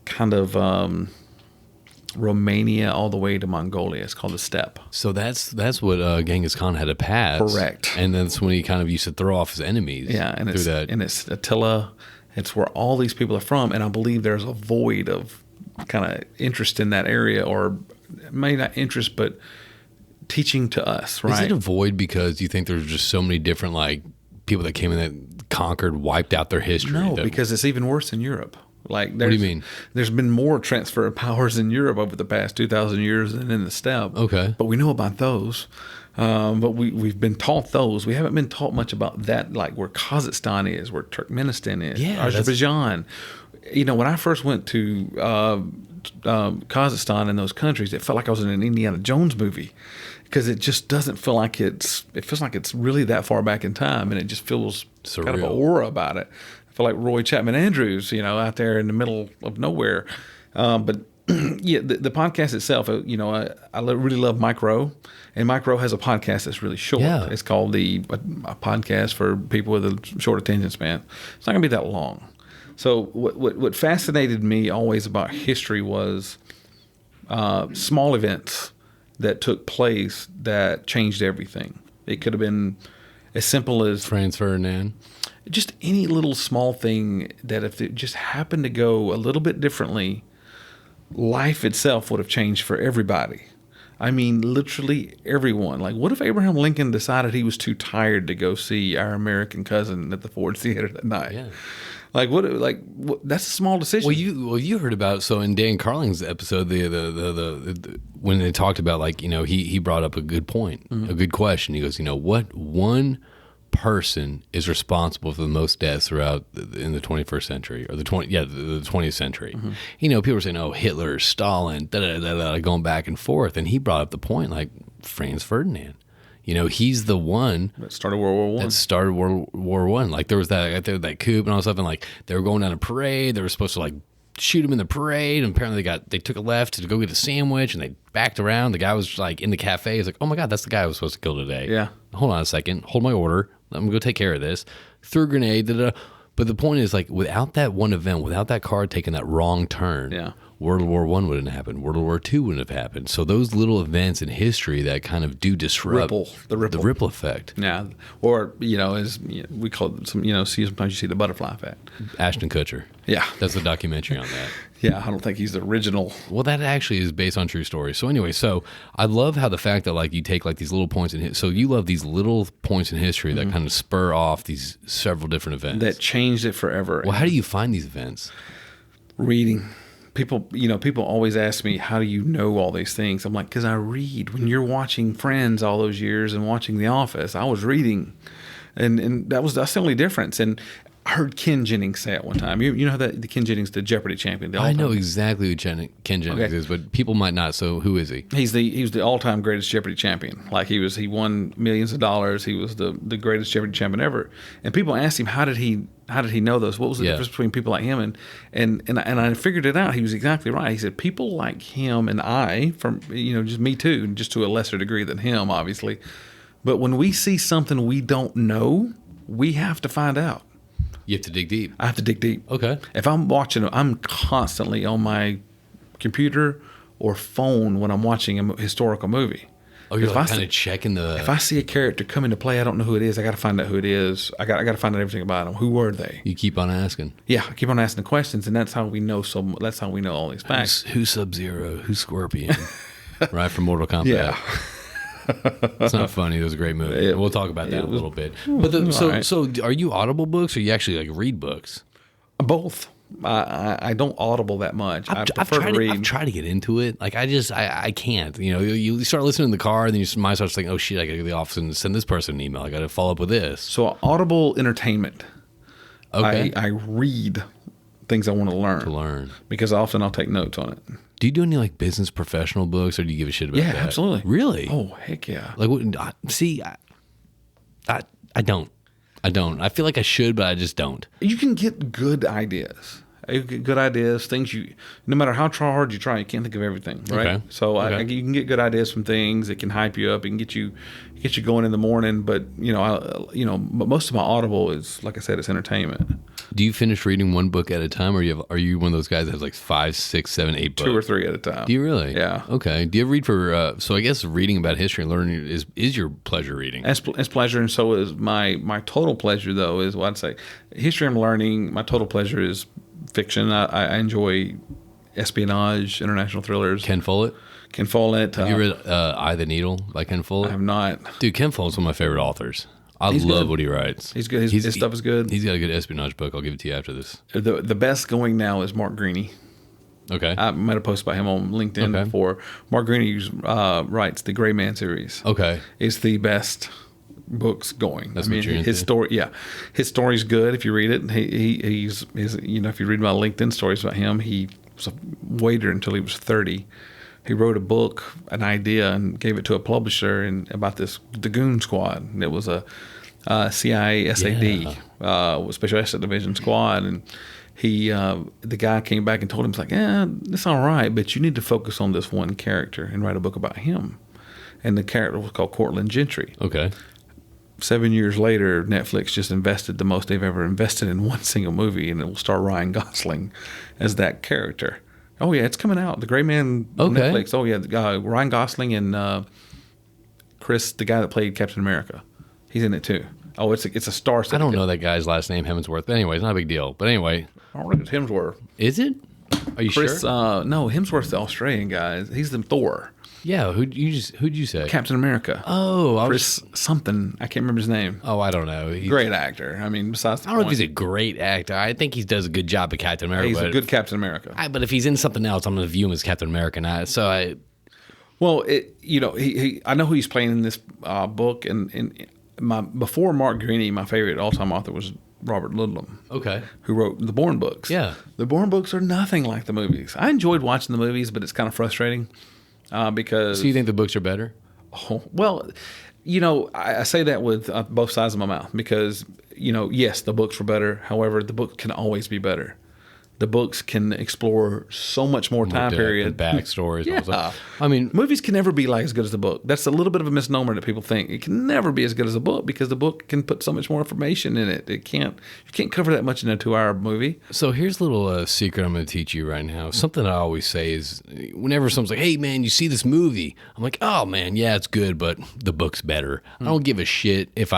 kind of Romania all the way to Mongolia. It's called the steppe. So that's what Genghis Khan had to pass. Correct. And that's when he kind of used to throw off his enemies. Yeah, and it's Attila. It's where all these people are from, and I believe there's a void of kind of interest in that area, or maybe not interest, but teaching to us, right? Is it a void because you think there's just so many different like people that came in that conquered, wiped out their history? No, because it's even worse in Europe. Like, what do you mean? There's been more transfer of powers in Europe over the past 2,000 years than in the steppe. Okay. But we know about those. But we've been taught those. We haven't been taught much about that, like where Kazakhstan is, where Turkmenistan is, Azerbaijan. When I first went to Kazakhstan and those countries, it felt like I was in an Indiana Jones movie, because it just doesn't feel like it feels like it's really that far back in time, and it just feels surreal. Kind of an aura about it. I feel like Roy Chapman Andrews, out there in the middle of nowhere. But yeah, the podcast itself, I really love Mike Rowe, and Mike Rowe has a podcast that's really short. Yeah. It's called a podcast for people with a short attention span. It's not going to be that long. So what fascinated me always about history was small events that took place that changed everything. It could have been as simple as Franz Ferdinand. Just any little small thing that if it just happened to go a little bit differently, life itself would have changed for everybody. I mean, literally everyone. Like, what if Abraham Lincoln decided he was too tired to go see our American cousin at the Ford Theater that night? Yeah. What, that's a small decision. Well, you heard about, so in Dan Carlin's episode, the when they talked about, like, he brought up a good point, a good question. He goes, what one person is responsible for the most deaths throughout in the 21st century, or the 20th century. People were saying, Hitler, Stalin, going back and forth, and he brought up the point, like Franz Ferdinand. He's the one that started World War I. Like, there was that coup and all stuff, and like they were going down a parade. They were supposed to like shoot him in the parade, and apparently they took a left to go get a sandwich, and they backed around. The guy was like in the cafe. He's like, oh my God, that's the guy I was supposed to kill today. Yeah. Hold on a second. Hold my order. I'm gonna go take care of this. Threw a grenade. But the point is, like, without that one event, without that car taking that wrong turn, World War I wouldn't have happened. World War II wouldn't have happened. So those little events in history that kind of do disrupt the ripple effect. Yeah, or as we call it, sometimes you see the butterfly effect. Ashton Kutcher. Yeah, that's a documentary on that. Yeah, I don't think he's the original. Well, that actually is based on true stories. So anyway, I love how the fact that like you take like these little points in so you love these little points in history that kind of spur off these several different events that changed it forever. Well, how do you find these events? Reading. People always ask me, how do you know all these things? I'm like, because I read. When you're watching Friends all those years and watching The Office, I was reading, and that's the only difference. And I heard Ken Jennings say it one time. You know how the Ken Jennings, the Jeopardy champion. I know exactly who Ken Jennings is, but people might not. So who is he? He was the all-time greatest Jeopardy champion. Like he won millions of dollars. He was the greatest Jeopardy champion ever. And people asked him, how did he know those? What was the difference between people like him and I figured it out. He was exactly right. He said people like him and I, from just me too, just to a lesser degree than him, obviously. But when we see something we don't know, we have to find out. You have to dig deep. I have to dig deep. Okay. If I'm watching, I'm constantly on my computer or phone when I'm watching a historical movie. Oh, you're like kind of checking the. If I see a character come into play, I don't know who it is. I got to find out who it is. I got to find out everything about them. Who were they? You keep on asking. Yeah, I keep on asking the questions, and that's how we know. That's how we know all these facts. Who's Sub-Zero? Who's Scorpion? Right, from Mortal Kombat. Yeah. It's not funny. It was a great movie. We'll talk about that a little bit. But so are you Audible books, or you actually like read books? Both. I don't Audible that much. I prefer to read. I've tried to get into it. Like I can't. You know, you start listening in the car, and then your mind starts thinking, oh shit, I got to go to the office and send this person an email. I got to follow up with this. So Audible entertainment. Okay. I read things I want to learn. Because often I'll take notes on it. Do you do any like business professional books, or do you give a shit about that? Yeah, absolutely. Really? Oh, heck yeah. Like, see, I don't. I feel like I should, but I just don't. You can get good ideas. Things no matter how hard you try, you can't think of everything, right? Okay. So you can get good ideas from things. It can hype you up. It can get you going in the morning. But but most of my Audible is, like I said, it's entertainment. Do you finish reading one book at a time, or are you one of those guys that has like 5, 6, 7, 8 books? 2 or 3 at a time. Do you really? Yeah. Okay. Do you ever read for? So I guess reading about history and learning is your pleasure reading. It's pleasure, and so is my total pleasure. Though is what I'd say. History and learning. My total pleasure is fiction. I enjoy espionage, international thrillers. Ken Follett. Have you read Eye the Needle by Ken Follett? I have not. Dude, Ken Follett's one of my favorite authors. I love what he writes. He's good. His stuff is good. He's got a good espionage book. I'll give it to you after this. The best going now is Mark Greaney. Okay. I made a post about him on LinkedIn before. Mark Greaney writes the Gray Man series. Okay. It's the best books going. That's what you're into? His story. Yeah, his story's good if you read it. He's if you read my LinkedIn stories about him, he was a waiter until he was 30. He wrote a book, an idea, and gave it to a publisher about the Goon Squad. And it was a CIA SAD, Special Asset Division squad, and the guy came back and told him, it's like, it's all right, but you need to focus on this one character and write a book about him. And the character was called Cortland Gentry. Okay. 7 years later, Netflix just invested the most they've ever invested in one single movie, and it will star Ryan Gosling as that character. Oh yeah, it's coming out. The Gray Man on Netflix. Oh yeah, Ryan Gosling and Chris, the guy that played Captain America, he's in it too. Oh, it's a star. I don't know that guy's last name, Hemsworth. But anyway, it's not a big deal. But anyway, I don't think it's Hemsworth. Is it? Are you Chris, sure? No, Hemsworth's the Australian guy. He's the Thor. Yeah, who'd you say? Captain America. Oh, Chris something. I can't remember his name. Oh, I don't know. Great actor. I mean, besides I don't know if he's a great actor. I think he does a good job at Captain America. He's a good Captain America. But if he's in something else, I'm going to view him as Captain America. Well, I know who he's playing in this book, and before Mark Greaney, my favorite all-time author was Robert Ludlum. Okay. Who wrote the Bourne books. Yeah. The Bourne books are nothing like the movies. I enjoyed watching the movies, but it's kind of frustrating. Because. So you think the books are better? Oh, well, I say that with both sides of my mouth because, yes, the books were better. However, the book can always be better. The books can explore so much more time period. Backstories. Yeah. I mean, movies can never be like as good as the book. That's a little bit of a misnomer that people think. It can never be as good as a book because the book can put so much more information in it. You can't cover that much in a 2-hour movie. So here's a little secret I'm going to teach you right now. Something I always say is whenever someone's like, hey, man, you see this movie? I'm like, oh, man, yeah, it's good, but the book's better. I don't give a shit if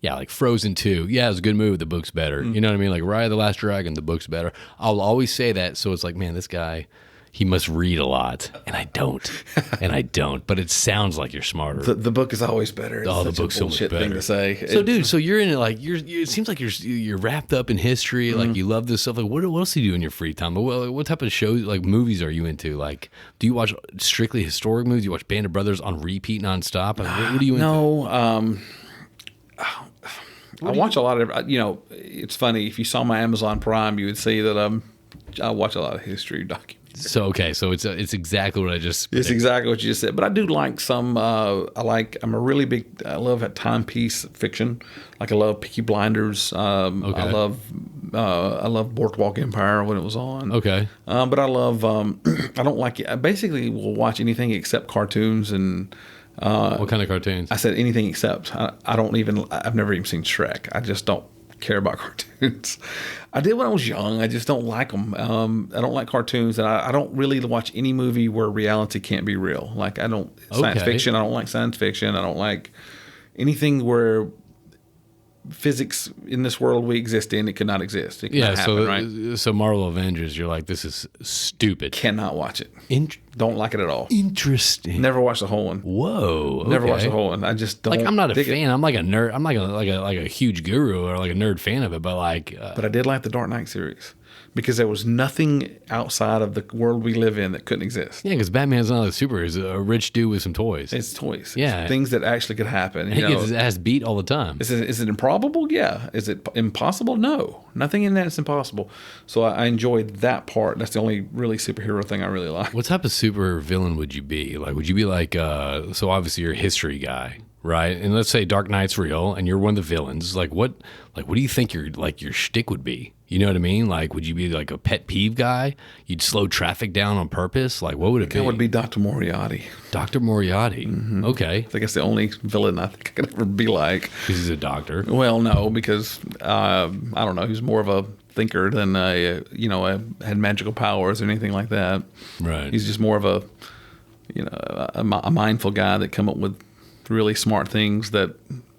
like Frozen 2. Yeah, it was a good movie. The book's better. You know what I mean? Like Raya the Last Dragon, the book's better. I'll always say that. So it's like, man, this guy, he must read a lot. And I don't. But it sounds like you're smarter. The book is always better. It's the book's so much better. Thing to say. So, dude, you're in it. Like it seems like you're wrapped up in history. Like you love this stuff. Like what else do you do in your free time? What type of shows, like movies, are you into? Like, do you watch strictly historic movies? Do you watch Band of Brothers on repeat nonstop? Like, what are you into? No. I watch a lot of, it's funny. If you saw my Amazon Prime, you would see that I watch a lot of history documentaries. So it's exactly what I just. It's exactly what you just said. But I do like some. I'm a really big. I love a timepiece fiction. Like I love Peaky Blinders. I love Boardwalk Empire when it was on. Okay. But I love. I don't like it. I basically will watch anything except cartoons and. What kind of cartoons? I said anything except. I've never even seen Shrek. I just don't care about cartoons. I did when I was young. I just don't like them. I don't like cartoons, and I don't really watch any movie where reality can't be real. Like I don't science fiction. I don't like science fiction. I don't like anything where physics in this world we exist in, it could not exist. It could not happen, right? So Marvel Avengers, you're like, this is stupid. Cannot watch it. Don't like it at all. Interesting. Never watched the whole one. Whoa. Okay. Never watched the whole one. I just don't. Like I'm not a fan. I'm like a nerd. I'm like a huge guru or like a nerd fan of it. But like, but I did like the Dark Knight series because there was nothing outside of the world we live in that couldn't exist. Yeah, because Batman's not a super. He's a rich dude with some toys. It's toys. Yeah, it's things that actually could happen. He gets his ass beat all the time. Is it improbable? Yeah. Is it impossible? No. Nothing in that is impossible. So I enjoyed that part. That's the only really superhero thing I really like. What type of super villain would you be? Like, would you be like? So obviously you're a history guy, right? And let's say Dark Knight's real, and you're one of the villains. Like, what do you think your shtick would be? You know what I mean? Like, would you be like a pet peeve guy? You'd slow traffic down on purpose? Like, what would it be? It would be Dr. Moriarty. Dr. Moriarty. Mm-hmm. Okay. I think that's the only villain I think I could ever be like. Because he's a doctor. Well, no, because I don't know. He's more of a thinker than had magical powers or anything like that. Right. He's just more of a mindful guy that come up with really smart things that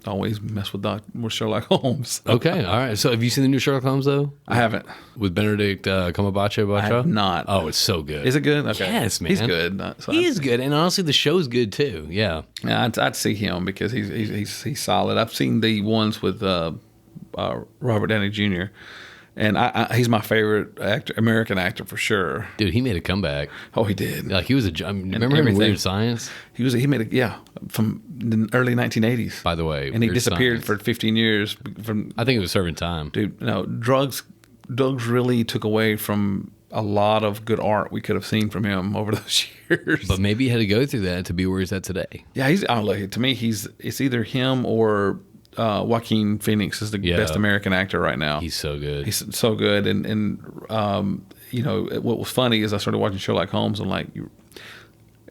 always mess with Sherlock Holmes. Okay, all right. So have you seen the new Sherlock Holmes, though? I haven't. With Benedict Cumberbatch? I have not. Oh, it's so good. Is it good? Okay. Yes, man. He's good. He is good, and honestly, the show's good, too. Yeah. Yeah, I'd see him because he's solid. I've seen the ones with Robert Downey Jr., and he's my favorite American actor for sure. Dude, he made a comeback. Oh, he did. Like he was remember him in Weird Science? He made from the early 1980s. By the way, and he disappeared for 15 years. I think it was serving time. Dude, no, drugs really took away from a lot of good art we could have seen from him over those years. But maybe he had to go through that to be where he's at today. Yeah, to me, it's either him or Joaquin Phoenix is the best American actor right now. He's so good. He's so good. And what was funny is I started watching Sherlock Holmes and like,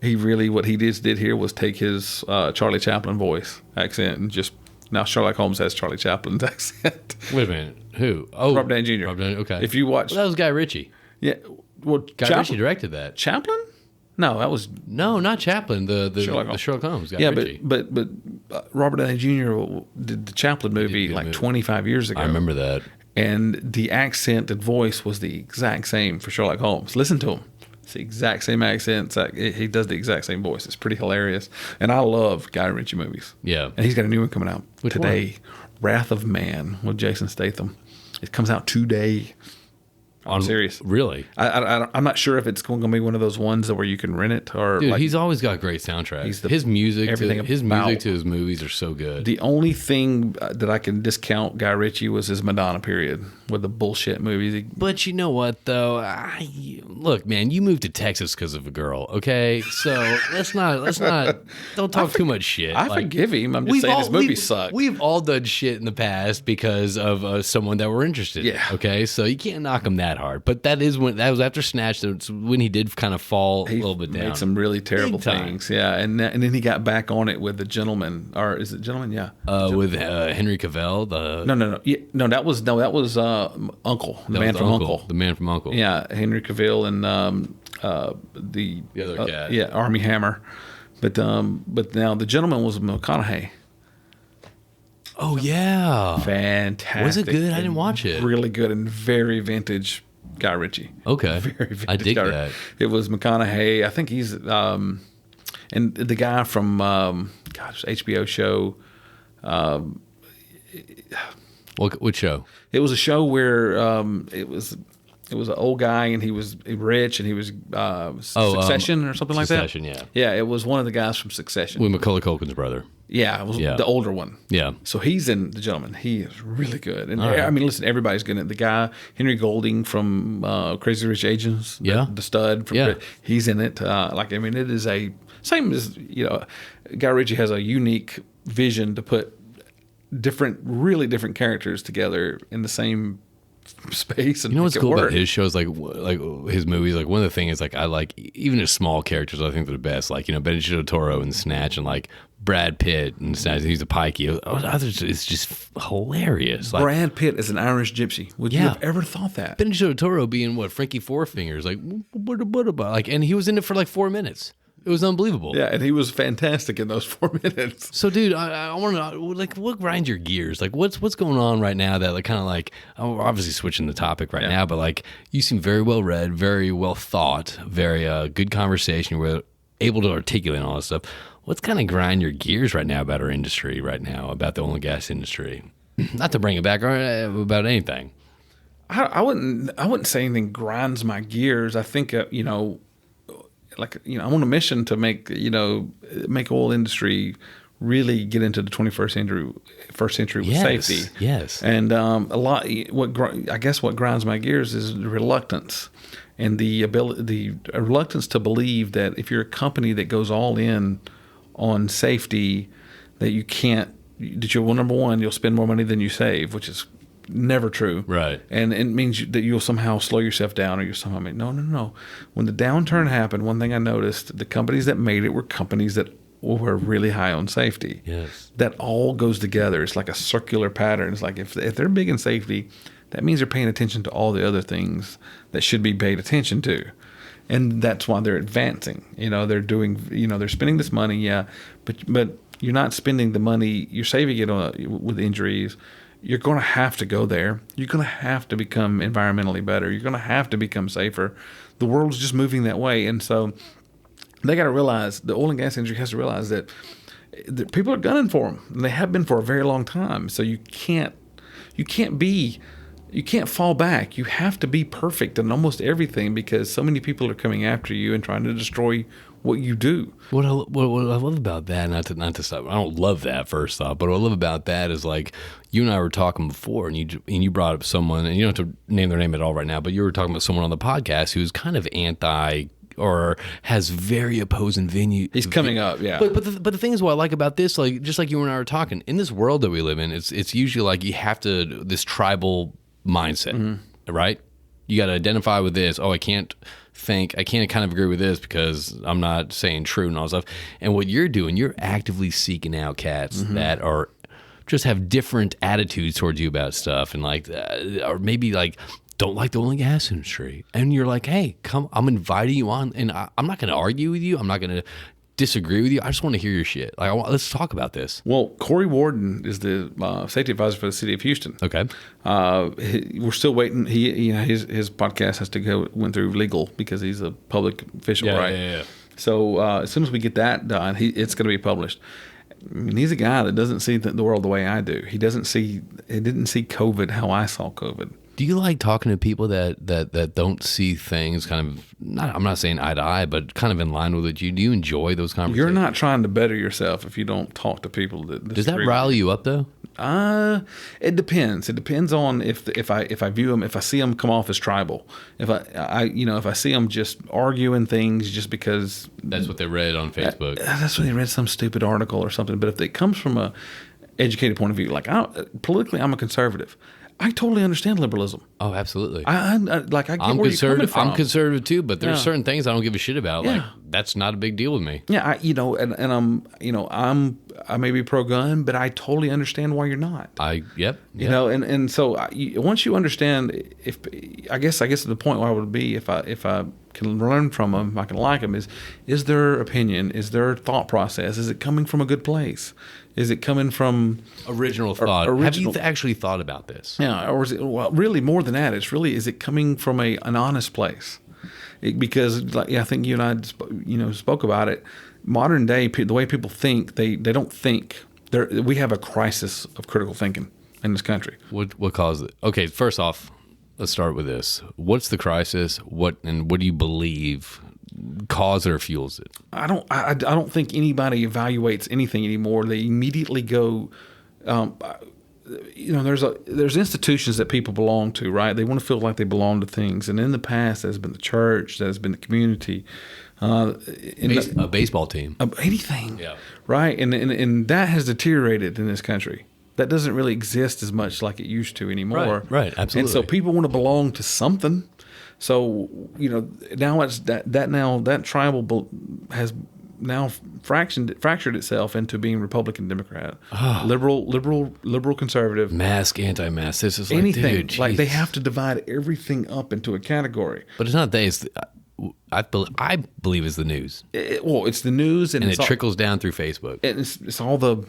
what he did here was take his Charlie Chaplin voice accent and just, now Sherlock Holmes has Charlie Chaplin's accent. Wait a minute. Who? Oh, Robert Downey Jr. Okay. If you watch. Well, that was Guy Ritchie. Yeah. Well, Guy Ritchie directed that. Chaplin? No, that was not Chaplin. The Sherlock Holmes. Guy Ritchie. but Robert Downey Jr. did the Chaplin movie 25 years ago. I remember that. And the accent and voice was the exact same for Sherlock Holmes. Listen to him; it's the exact same accent. He does the exact same voice. It's pretty hilarious. And I love Guy Ritchie movies. Yeah. And he's got a new one coming out today, one? Wrath of Man with Jason Statham. It comes out today. I'm serious. Really? I'm not sure if it's going to be one of those ones where you can rent it or. Dude, he's always got great soundtracks. His music to his movies are so good. The only thing that I can discount Guy Ritchie was his Madonna period with the bullshit movies. But you know what though? Look, man, you moved to Texas because of a girl. Okay, so let's not. Don't talk too much shit. I forgive him. I'm just saying his movies suck. We've all done shit in the past because of someone that we're interested in. Okay, so you can't knock him that hard, but that was after Snatch. That's when he did kind of fall a little bit down. Made some really terrible things, and then he got back on it with The Gentleman, or is it Gentleman? Yeah, with Henry Cavill. No, that was Uncle, the man from Uncle. The man from Uncle. Yeah, Henry Cavill and the other cat. Army Hammer, but now The Gentleman was McConaughey. Oh yeah, fantastic. Was it good? I didn't watch it. Really good and very vintage Guy Ritchie. Okay, very vintage. I dig that. It was McConaughey. I think he's and the guy from HBO show. What show? It was a show where it was an old guy and he was rich and he was Succession or something like that. Succession, yeah. It was one of the guys from Succession. With Macaulay Culkin's brother. Yeah, it was the older one. Yeah. So he's in The Gentleman. He is really good. And I mean, listen, everybody's good at it. The guy, Henry Golding from Crazy Rich Asians. The stud. He's in it. It is same as, Guy Ritchie has a unique vision to put really different characters together in the same space and You know what's make it cool work. about his shows, like his movies? Like one of the things, like I like even his small characters. I think they're the best. Like Benicio del Toro in Snatch, and like Brad Pitt in Snatch. He's a pikey. Others, it's just hilarious. Like Brad Pitt is an Irish gypsy. Would you have ever thought that? Benicio del Toro being what Frankie Four Fingers, like and he was in it for like 4 minutes. It was unbelievable. Yeah, and he was fantastic in those 4 minutes. So, dude, I want to know, like, what grinds your gears? Like, what's going on right now that, like, kind of like, we're obviously switching the topic right now, but like, you seem very well read, very well thought, very good conversation. We're able to articulate all this stuff. What's kind of grind your gears right now about our industry right now, about the oil and gas industry? Not to bring it back or about anything. I wouldn't say anything grinds my gears. I think I'm on a mission to make oil industry really get into the 21st century with safety. Yes. And what grinds my gears is the reluctance and the reluctance to believe that if you're a company that goes all in on safety, that number one, you'll spend more money than you save, which is never true. Right. And it means that you'll somehow slow yourself down, or you'll somehow no. When the downturn happened, one thing I noticed, the companies that made it were companies that were really high on safety. Yes. That all goes together. It's like a circular pattern. It's like if they're big in safety, that means they're paying attention to all the other things that should be paid attention to. And that's why they're advancing. They're doing, they're spending this money, but you're not spending the money, you're saving it with injuries. You're going to have to go there. You're going to have to become environmentally better. You're going to have to become safer. The world's just moving that way. And so they got to realize, the oil and gas industry has to realize that people are gunning for them. And they have been for a very long time. So you can't fall back. You have to be perfect in almost everything, because so many people are coming after you and trying to destroy what you do. What I love about that, not to stop, I don't love that first off, but what I love about that is, like, you and I were talking before, and you brought up someone, and you don't have to name their name at all right now, but you were talking about someone on the podcast who's kind of anti or has very opposing venue. He's coming up, yeah. But the thing is, what I like about this, like, just like you and I were talking, in this world that we live in, it's usually like you have to, this tribal mindset, right? You got to identify with this. Oh, I can't kind of agree with this because I'm not saying true and all stuff. And what you're doing, you're actively seeking out cats that are just have different attitudes towards you about stuff, and like, or maybe like don't like the oil and gas industry. And you're like, hey, come, I'm inviting you on, and I'm not going to argue with you. I'm not going to disagree with you. I just want to hear your shit. Like, let's talk about this. Well, Corey Warden is the safety advisor for the city of Houston. Okay. We're still waiting. His podcast has to went through legal because he's a public official, right? Yeah. So as soon as we get that done, it's going to be published. I mean, he's a guy that doesn't see the world the way I do. He didn't see COVID how I saw COVID. Do you like talking to people that don't see things kind of, I'm not saying eye to eye, but kind of in line with it? Do you enjoy those conversations? You're not trying to better yourself if you don't talk to people that Does that rile you up though? It depends. It depends on if I view them, if I see them come off as tribal, if I see them just arguing things just because that's what they read on Facebook. That's when they read some stupid article or something. But if it comes from a educated point of view, like politically, I'm a conservative. I totally understand liberalism. Oh, absolutely. I get I'm where conservative. you're coming from. I'm conservative too, but there's certain things I don't give a shit about. Yeah. Like, that's not a big deal with me. Yeah, I may be pro-gun, but I totally understand why you're not. Yep. And so once you understand, I guess the point where I would be if I can learn from them, if I can like them, is their opinion, is their thought process, is it coming from a good place? Is it coming from original thought? Have you actually thought about this? Yeah, or is it really more than that? It's really, is it coming from an honest place? Because I think you and I spoke about it. Modern day, the way people think, they don't think. We have a crisis of critical thinking in this country. What caused it? Okay, first off, let's start with this. What's the crisis? What do you believe causes or fuels it? I don't think anybody evaluates anything anymore. They immediately go. There's institutions that people belong to, right? They want to feel like they belong to things. And in the past, that has been the church, that has been the community, a baseball team, anything, yeah, right? And that has deteriorated in this country. that doesn't really exist as much like it used to anymore. Right, absolutely. And so people want to belong to something. So, now it's that tribal has now fractured itself into being Republican, Democrat, liberal, conservative, mask, anti-mask. This is like, anything. dude, Like they have to divide everything up into a category. But it's not that. It's I believe it's the news. It's the news, and it trickles down through Facebook. It's all the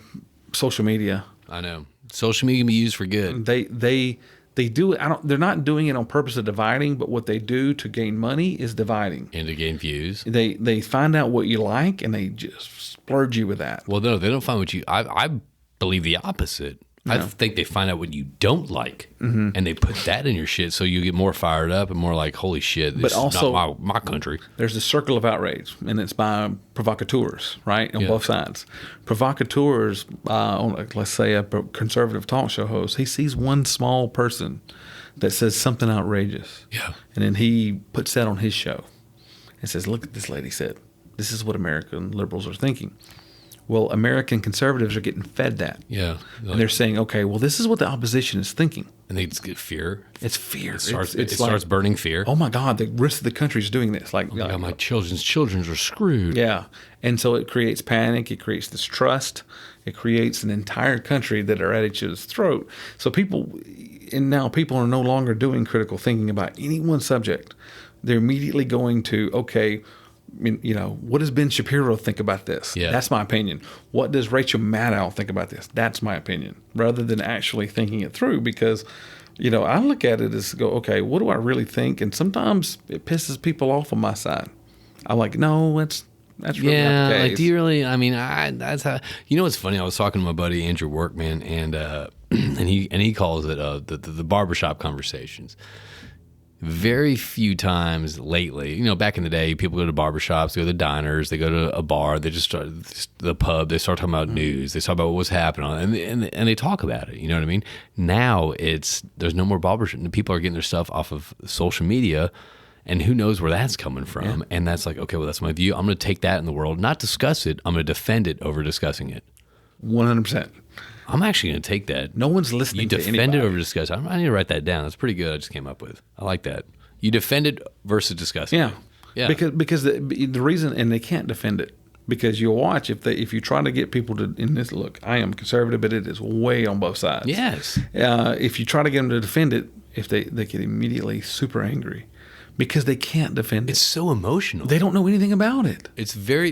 social media. I know social media can be used for good. They do it. They're not doing it on purpose of dividing, but what they do to gain money is dividing and to gain views. They find out what you like and they just splurge you with that. Well, no, they don't find what you. I believe the opposite. I think they find out what you don't like, and they put that in your shit, so you get more fired up and more like, holy shit, this is not my country. There's a circle of outrage, and it's by provocateurs, right, on both sides. Provocateurs, let's say a conservative talk show host, he sees one small person that says something outrageous, and then he puts that on his show and says, look what this lady said. This is what American liberals are thinking. Well, American conservatives are getting fed that. Yeah. And they're saying, okay, well, this is what the opposition is thinking. And they just get fear. It's fear. It starts burning fear. Oh, my God, the rest of the country is doing this. Like, my children are screwed. Yeah. And so it creates panic. It creates distrust. It creates an entire country that are at each other's throat. So people are no longer doing critical thinking about any one subject. They're immediately going to, okay, what does Ben Shapiro think about this? Yeah. That's my opinion. What does Rachel Maddow think about this? That's my opinion, rather than actually thinking it through. Because, I look at it as okay, what do I really think? And sometimes it pisses people off on my side. I'm like, no, that's really not the case. Like, do you really? That's how. What's funny? I was talking to my buddy Andrew Workman, and he calls it the barbershop conversations. Very few times lately, back in the day, people go to barbershops, they go to diners, they go to a bar, they just start the pub, they start talking about news, they talk about what's happening, and they talk about it. You know what I mean? Now there's no more barbershop. People are getting their stuff off of social media, and who knows where that's coming from. Yeah. And that's like, okay, well, that's my view. I'm going to take that in the world, not discuss it. I'm going to defend it over discussing it. 100%. I'm actually going to take that. No one's listening to anybody. You defend it over discuss. I need to write that down. That's pretty good. I just came up with. I like that. You defend it versus discussing. Yeah. Because the reason, and they can't defend it, because you'll watch if you try to get people to in this. Look, I am conservative, but it is way on both sides. Yes. If you try to get them to defend it, if they get immediately super angry. Because they can't defend it. It's so emotional. They don't know anything about it.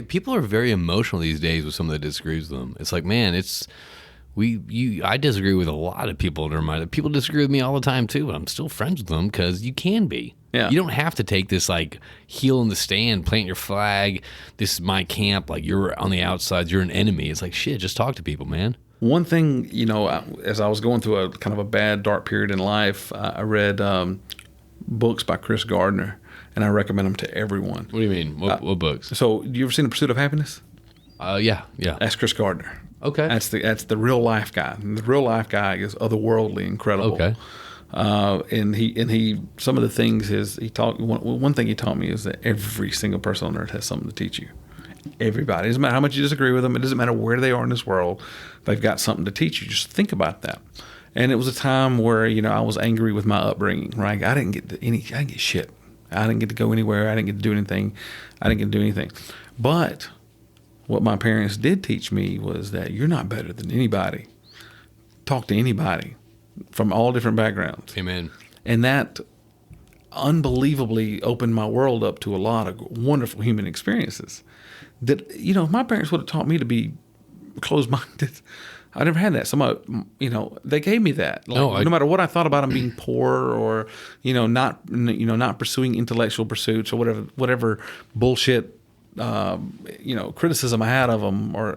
People are very emotional these days with someone that disagrees with them. It's like, man, I disagree with a lot of people. People disagree with me all the time too, but I'm still friends with them because you can be. Yeah. You don't have to take this like heel in the stand, plant your flag. This is my camp. Like you're on the outside, you're an enemy. It's like shit. Just talk to people, man. One thing, as I was going through a kind of a bad, dark period in life, I read books by Chris Gardner, and I recommend them to everyone. What do you mean? What books? So, you ever seen The Pursuit of Happiness? Yeah. That's Chris Gardner. Okay. That's the real life guy. And the real life guy is otherworldly incredible. Okay. And he some of the things one thing he taught me is that every single person on earth has something to teach you. Everybody. It doesn't matter how much you disagree with them. It doesn't matter where they are in this world. They've got something to teach you. Just think about that. And it was a time where, I was angry with my upbringing, right? I didn't get shit. I didn't get to go anywhere. I didn't get to do anything. But what my parents did teach me was that you're not better than anybody. Talk to anybody from all different backgrounds. Amen. And that unbelievably opened my world up to a lot of wonderful human experiences. That, if my parents would have taught me to be closed-minded, I never had that. They gave me that. No matter what I thought about them being poor or, not pursuing intellectual pursuits or whatever bullshit, criticism I had of them, or,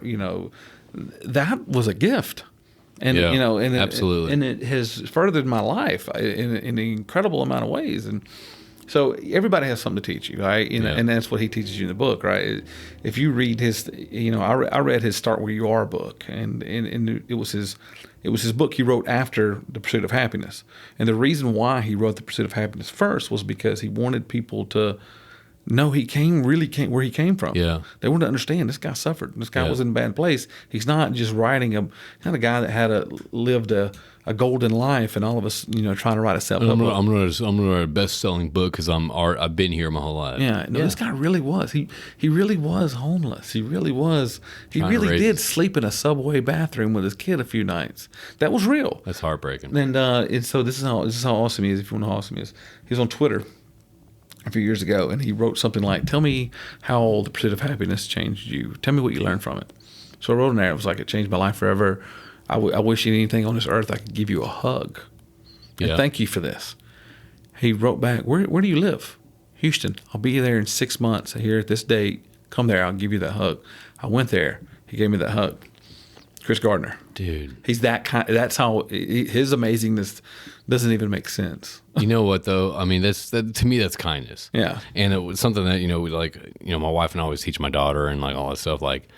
that was a gift. And, absolutely. And it has furthered my life in an incredible amount of ways. And so everybody has something to teach you, right? And that's what he teaches you in the book, right? If you read his, I read his Start Where You Are book, and it was his book he wrote after The Pursuit of Happiness. And the reason why he wrote The Pursuit of Happiness first was because he wanted people to No, he really came where he came from. Yeah. They wanted to understand this guy suffered. This guy Yeah. was in a bad place. He's not just not a guy that lived a golden life and all of us, trying to write a self-help book. I'm gonna write a best-selling book because I've been here my whole life. Yeah, no, this guy really was. He really was homeless. He really was. He really did sleep in a subway bathroom with his kid a few nights. That was real. That's heartbreaking. And so this is how awesome he is. If you want to know how awesome he is, he was on Twitter a few years ago, and he wrote something like, "Tell me how the pursuit of happiness changed you. Tell me what you learned from it." So I wrote in there. It was like, "It changed my life forever. I wish anything on this earth I could give you a hug. And thank you for this." He wrote back, where do you live? Houston. I'll be there in 6 months. Here at this date. Come there. I'll give you that hug. I went there. He gave me that hug. Chris Gardner. Dude. He's that kind. That's how his amazingness doesn't even make sense. You know what though? I mean, to me that's kindness. Yeah. And it was something that my wife and I always teach my daughter and like all that stuff. Like,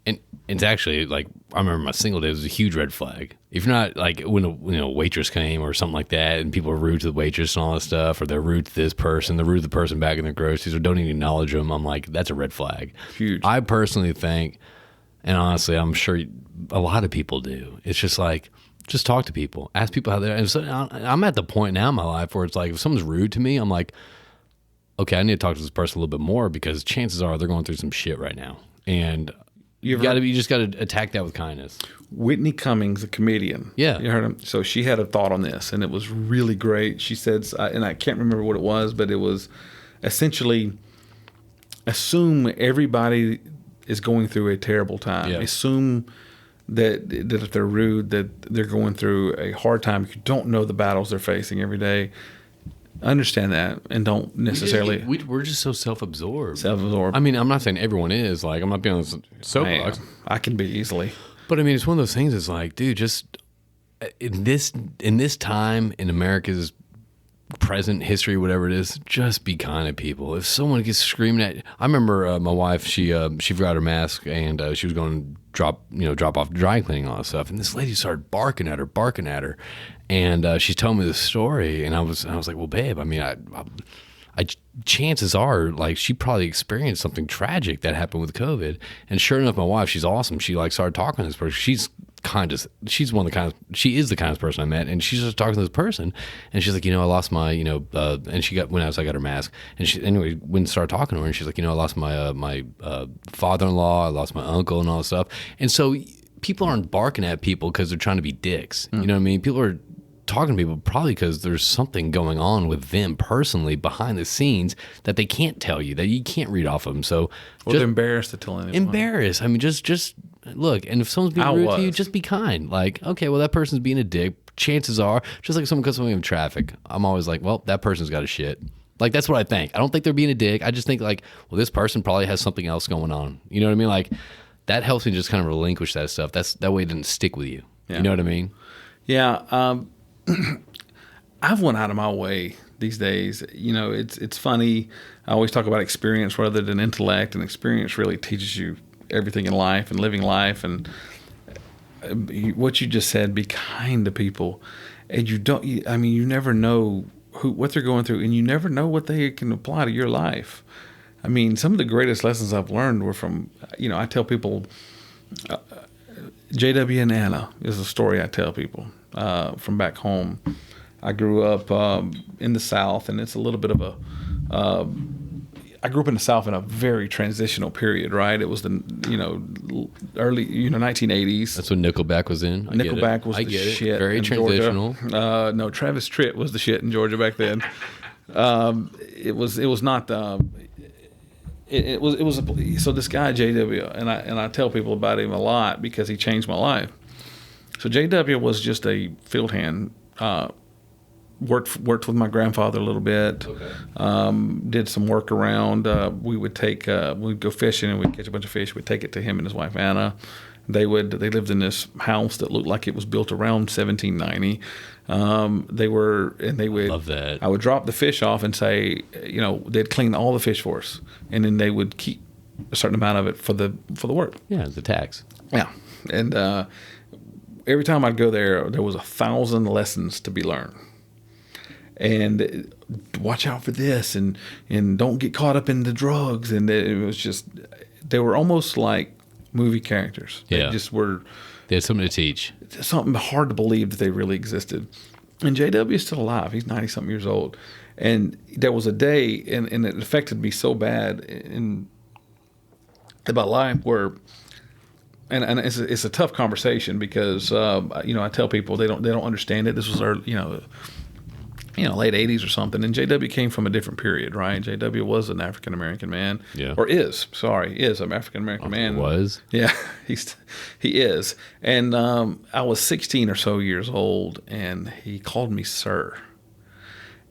and it's actually like I remember my single days was a huge red flag. If you're not like when a waitress came or something like that, and people are rude to the waitress and all that stuff, or they're rude to this person, they're rude to the person back in the groceries, or don't even acknowledge them. I'm like, that's a red flag. Huge. I personally think, and honestly, I'm sure a lot of people do. It's just like, just talk to people, ask people how they're. And so I'm at the point now in my life where it's like, if someone's rude to me, I'm like, okay, I need to talk to this person a little bit more because chances are they're going through some shit right now, and you just got to attack that with kindness. Whitney Cummings, a comedian. Yeah. You heard him? So she had a thought on this, and it was really great. She said, and I can't remember what it was, but it was essentially assume everybody is going through a terrible time. Yeah. Assume that if they're rude, that they're going through a hard time. You don't know the battles they're facing every day. Understand that and don't necessarily. We're just so self-absorbed. Self-absorbed. I mean, I'm not saying everyone is. Like, I'm not being on this soapbox. I can be easily. But I mean, it's one of those things. It's like, dude, just in this time in America's present history, whatever it is, just be kind to people. If someone gets screaming at, I remember my wife. She forgot her mask and she was going to drop off dry cleaning and all that stuff. And this lady started barking at her, and she's telling me this story. And I was like, well, babe, I mean, I chances are like she probably experienced something tragic that happened with COVID. And sure enough, my wife, she's awesome. She like started talking to this person. she is the kindest person I met, and she's just talking to this person, and she's like, I lost my, and she went outside, got her mask, and when started talking to her, and she's like, I lost my father-in-law, I lost my uncle, and all this stuff. And so people aren't barking at people because they're trying to be dicks. You know what I mean? People are talking to people probably because there's something going on with them personally behind the scenes that they can't tell you, that you can't read off of them. So they're embarrassed to tell anyone. Embarrassed. I mean, just look, and if someone's being rude to you, just be kind. Like, okay, well, that person's being a dick. Chances are, just like someone cuts something in traffic, I'm always like, well, that person's got a shit. Like, that's what I think. I don't think they're being a dick. I just think like, well, this person probably has something else going on. You know what I mean? Like, that helps me just kind of relinquish that stuff. That way it didn't stick with you. Yeah. You know what I mean? Yeah. I've went out of my way these days. It's funny. I always talk about experience rather than intellect, and experience really teaches you everything in life and living life. And what you just said, be kind to people, and you never know what they're going through, and you never know what they can apply to your life. I mean, some of the greatest lessons I've learned were from, I tell people, JW and Anna is a story I tell people from back home. I grew up in the South, and it's a little bit of I grew up in the South in a very transitional period, right? It was the early 1980s. That's when Nickelback was in. Nickelback was the shit. Very transitional. No, Travis Tritt was the shit in Georgia back then. It was not. It was so this guy JW, and I tell people about him a lot because he changed my life. So JW was just a field hand. Worked with my grandfather a little bit. Okay. Did some work around. We'd go fishing and we'd catch a bunch of fish. We'd take it to him and his wife Anna. They lived in this house that looked like it was built around 1790. They would love that. I would drop the fish off and say, they'd clean all the fish for us, and then they would keep a certain amount of it for the work. Yeah, the tax. Yeah, and every time I'd go there was 1,000 lessons to be learned. and watch out for this, and don't get caught up in the drugs. And it was just, they were almost like movie characters. They just were. They had something to teach. Something hard to believe that they really existed. And JW is still alive. He's 90-something years old. And there was a day, and it affected me so bad in my life where, and it's a tough conversation because I tell people they don't understand it. This was our late 80s or something, and JW came from a different period, right? JW was an African American man, is an African American man. Was he is, and I was 16 or so years old, and he called me sir.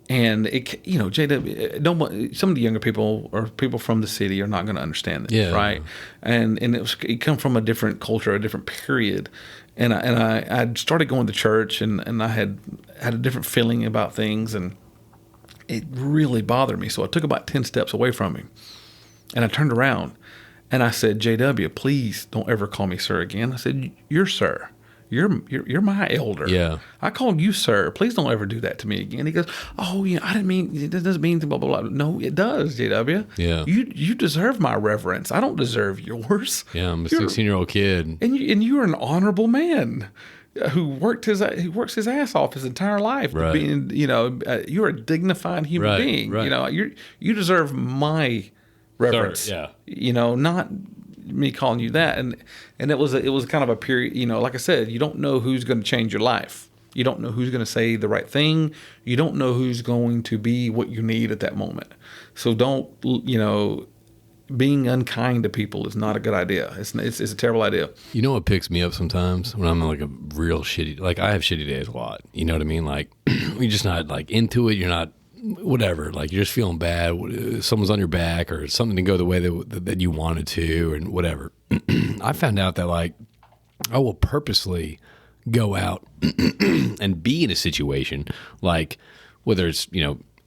And JW, some of the younger people or people from the city are not going to understand this, right? And it come from a different culture, a different period. And I started going to church, and I had a different feeling about things, and it really bothered me. So I took about 10 steps away from him, and I turned around, and I said, JW, please don't ever call me sir again. I said, you're sir. You're my elder. Yeah. I called you sir. Please don't ever do that to me again. He goes, oh, I didn't mean, it doesn't mean blah, blah, blah. No, it does, JW. Yeah. You deserve my reverence. I don't deserve yours. Yeah, I'm a 16-year-old kid. And you're an honorable man who works his ass off his entire life. Right. Being, you're a dignified human being. Right. You deserve my reverence. Sir, yeah. Not me calling you that. And it was kind of a period, like I said, you don't know who's going to change your life. You don't know who's going to say the right thing. You don't know who's going to be what you need at that moment. So don't, being unkind to people is not a good idea. It's a terrible idea. You know what picks me up sometimes when I'm like a real shitty, like I have shitty days a lot. You know what I mean? Like you're just not like into it. You're not whatever. Like you're just feeling bad. Someone's on your back or something didn't go the way that you wanted to and whatever. I found out that like I will purposely go out and be in a situation like whether it's,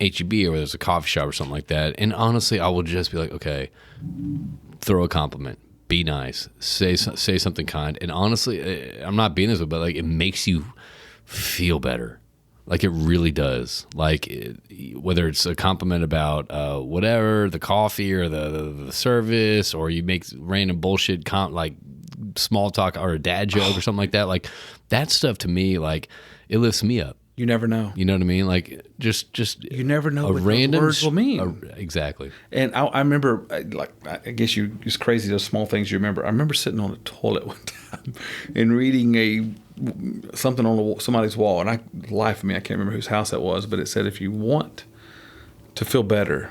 H-E-B or whether it's a coffee shop or something like that. And honestly, I will just be like, okay, throw a compliment, be nice, say something kind. And honestly, I'm not being this way, but like it makes you feel better. Like it really does. Like whether it's a compliment about whatever, the coffee or the service, or you make random bullshit like small talk or a dad joke or something like that. Like that stuff to me, like it lifts me up. You never know. You know what I mean? Like just you never know what random words will mean. Exactly. And I remember, like I guess it's crazy those small things you remember. I remember sitting on the toilet one time and reading something on somebody's wall, and life of me, I can't remember whose house that was, but it said if you want to feel better,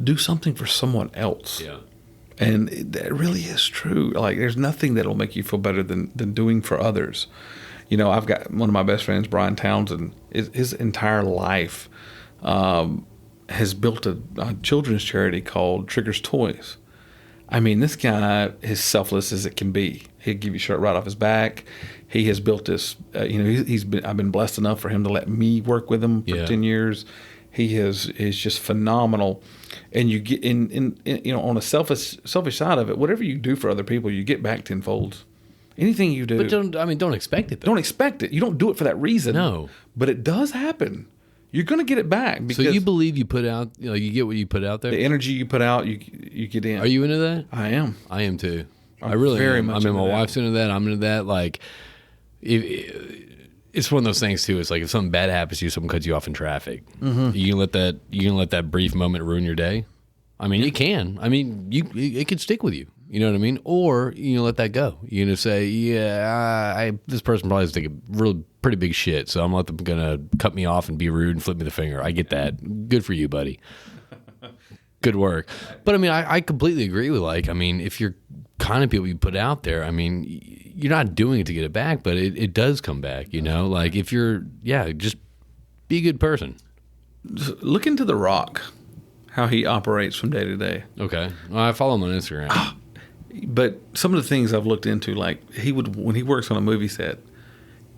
do something for someone else. Yeah. And that really is true. Like there's nothing that'll make you feel better than doing for others. I've got one of my best friends, Brian Townsend. His entire life has built a children's charity called Trigger's Toys. I mean, this guy is selfless as it can be. He'd give you a shirt right off his back. He has built this. I've been blessed enough for him to let me work with him for 10 years. He is just phenomenal. And you get on a selfish side of it, whatever you do for other people, you get back tenfold. Anything you do. But don't expect it, though. Don't expect it. You don't do it for that reason. No. But it does happen. You're going to get it back. Because so you believe you put out, you get what you put out there? The energy you put out, you get in. Are you into that? I am. I am too. I really very am. much I mean, my into that. wife's into that. I'm into that. Like, it's one of those things too. It's like if something bad happens to you, someone cuts you off in traffic. Mm-hmm. You can let that brief moment ruin your day. I mean, you can. I mean, it could stick with you. You know what I mean? Or you let that go. You say, yeah, this person probably is taking pretty big shit, so I'm gonna cut me off and be rude and flip me the finger. I get that. Good for you, buddy. Good work. But I mean, I completely agree with if you're kind of people you put out there, I mean, you're not doing it to get it back, but it does come back. Like if you're, just be a good person. Look into The Rock, how he operates from day to day. Okay, well, I follow him on Instagram. But some of the things I've looked into, like when he works on a movie set,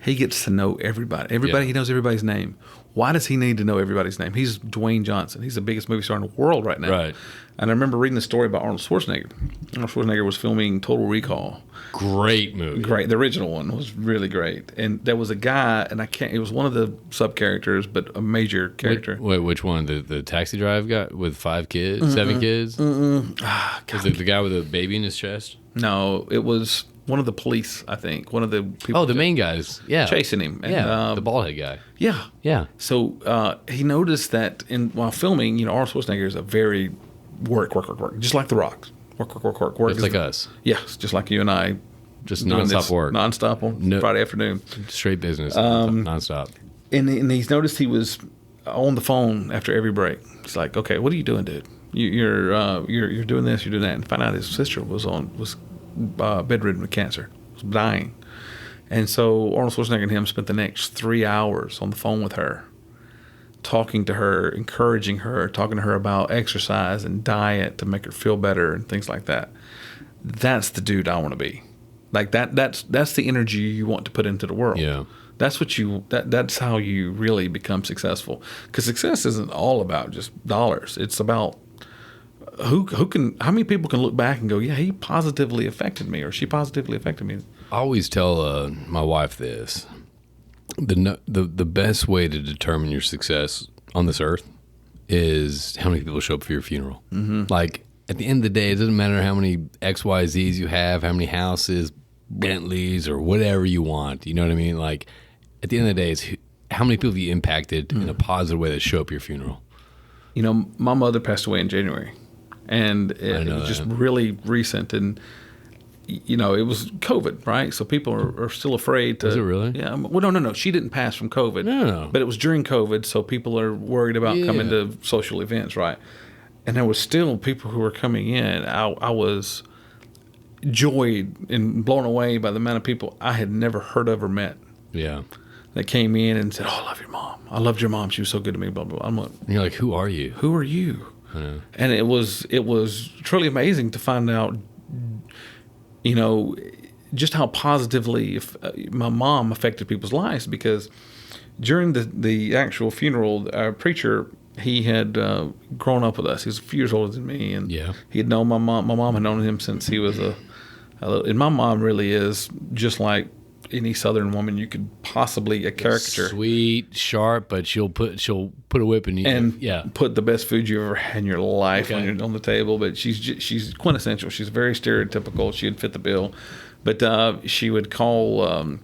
he gets to know everybody. He knows everybody's name. Why does he need to know everybody's name? He's Dwayne Johnson. He's the biggest movie star in the world right now. Right. And I remember reading the story about Arnold Schwarzenegger. Arnold Schwarzenegger was filming Total Recall. Great movie. Great. The original one was really great. And there was a guy, and it was one of the sub characters, but a major character. Wait, which one? The taxi drive guy with 5 kids, 7 kids? Was it the guy with a baby in his chest? No, it was one of the police, I think. One of the people. Oh, the main guys. Yeah. Chasing him. And, the bald head guy. Yeah. Yeah. So he noticed that while filming, Arnold Schwarzenegger is a very work, just like The Rock. Work. Just like us. Yes, just like you and I. Just nonstop work. Nonstop on Friday afternoon. Straight business. Nonstop. And he's noticed he was on the phone after every break. He's like, okay, what are you doing, dude? You're doing this, you're doing that. And find out his sister was bedridden with cancer, was dying. And so Arnold Schwarzenegger and him spent the next 3 hours on the phone with her, talking to her, encouraging her, talking to her about exercise and diet to make her feel better and things like that. That's the dude I want to be. Like that's the energy you want to put into the world. Yeah. That's how you really become successful. Because success isn't all about just dollars. It's about how many people can look back and go, yeah, he positively affected me, or she positively affected me. I always tell my wife this: the best way to determine your success on this earth is how many people show up for your funeral. Mm-hmm. Like at the end of the day, it doesn't matter how many XYZs you have, how many houses, Bentleys, or whatever you want. You know what I mean? Like at the end of the day, it's how many people you impacted in a positive way that show up your funeral. My mother passed away in January, and it was just really recent, and it was COVID, right? So people are still afraid to. Is it really? Yeah. Well, no. She didn't pass from COVID. No. But it was during COVID, so people are worried about coming to social events, right? And there was still people who were coming in. I was joyed and blown away by the amount of people I had never heard of or met. Yeah. That came in and said, "Oh, I love your mom. I loved your mom. She was so good to me." Blah blah blah. I'm like, and you're like, "Who are you? Who are you?" I know. And it was truly amazing to find out, just how positively my mom affected people's lives. Because during the actual funeral, our preacher, he had grown up with us. He was a few years older than me, and he had known my mom. My mom had known him since he was and my mom really is just like any Southern woman you could possibly a caricature. Sweet, sharp, but she'll put a whip in you and put the best food you ever had in your life on the table. But she's quintessential. She's very stereotypical. She would fit the bill, but she would call.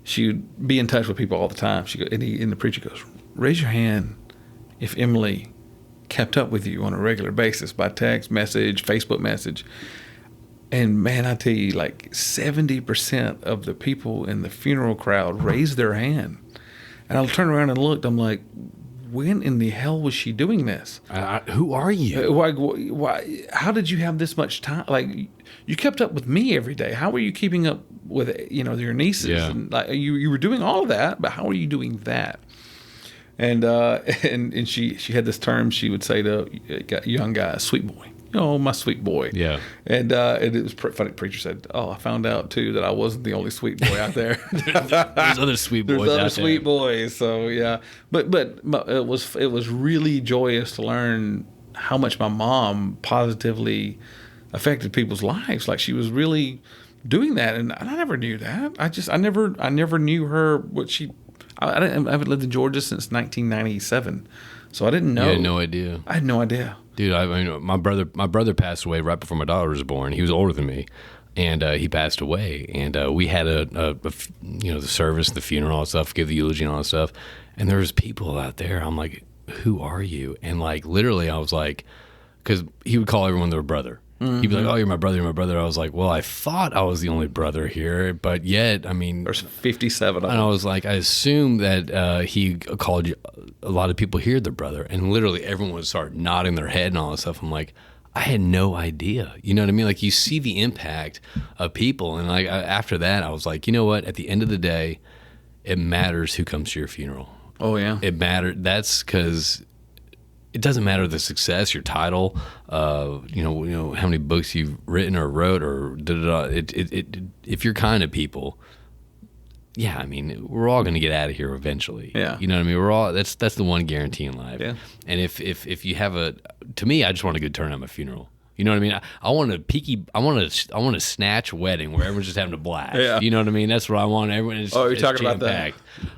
She would be in touch with people all the time. And the preacher goes, "Raise your hand if Emily kept up with you on a regular basis by text message, Facebook message." And man, I tell you, like 70% of the people in the funeral crowd raised their hand. And I turned around and looked. I'm like, when in the hell was she doing this? Who are you? Why? How did you have this much time? Like, you kept up with me every day. How were you keeping up with your nieces? Yeah. And like, you were doing all of that, but how are you doing that? And she had this term she would say to young guys, "Sweet boy." My sweet boy. Yeah. And it was funny. Preacher said, "Oh, I found out too that I wasn't the only sweet boy out there. There's other sweet boys. There's other sweet boys." So yeah, but it was really joyous to learn how much my mom positively affected people's lives. Like she was really doing that, and I never knew that. I never knew her what she. I haven't lived in Georgia since 1997, so I didn't know. You had no idea. I had no idea. Dude, my brother passed away right before my daughter was born. He was older than me, and he passed away. And we had the service, the funeral, and stuff, give the eulogy and all that stuff. And there was people out there. I'm like, "Who are you?" And like literally, I was like, because he would call everyone their brother. Mm-hmm. He'd be like, "Oh, you're my brother, you're my brother." I was like, "Well, I thought I was the only brother here, but yet, I mean, there's 57 of them." And I was like, I assumed that he called you. A lot of people hear their brother, and literally everyone would start nodding their head and all this stuff. I'm like, I had no idea. You know what I mean? Like you see the impact of people, and like after that, I was like, you know what? At the end of the day, it matters who comes to your funeral. Oh yeah, it mattered. That's because. It doesn't matter the success, your title, how many books you've written or wrote, or if you're kind to people, yeah, I mean, we're all going to get out of here eventually. Yeah. You know what I mean? We're all, that's the one guarantee in life. Yeah. And if you have to me, I just want a good turn at my funeral. You know what I mean? I want a snatch wedding where everyone's just having a blast. Yeah. You know what I mean? That's what I want. Everyone is. Oh, you're talking about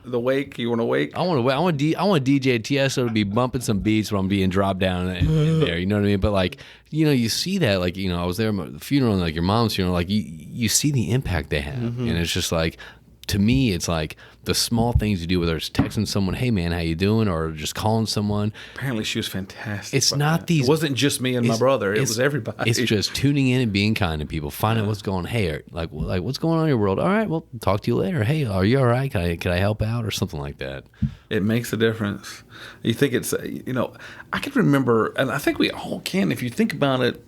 the wake? You want to wake? I want DJ Tiesto to be bumping some beats while I'm being dropped down in there. You know what I mean? But like, you know, you see that, like, you know, I was there at the funeral and like your mom's funeral, like you see the impact they have, and it's just like, to me, it's like the small things you do, whether it's texting someone, "Hey man, how you doing?" or just calling someone. Apparently, she was fantastic. It's not that. these. It wasn't just me and my brother. It was everybody. It's just tuning in and being kind to people, finding out what's going on. Hey, like what's going on in your world? All right, well, talk to you later. Hey, are you all right? Can I help out or something like that? It makes a difference. You think it's, you know, I can remember, and I think we all can if you think about it.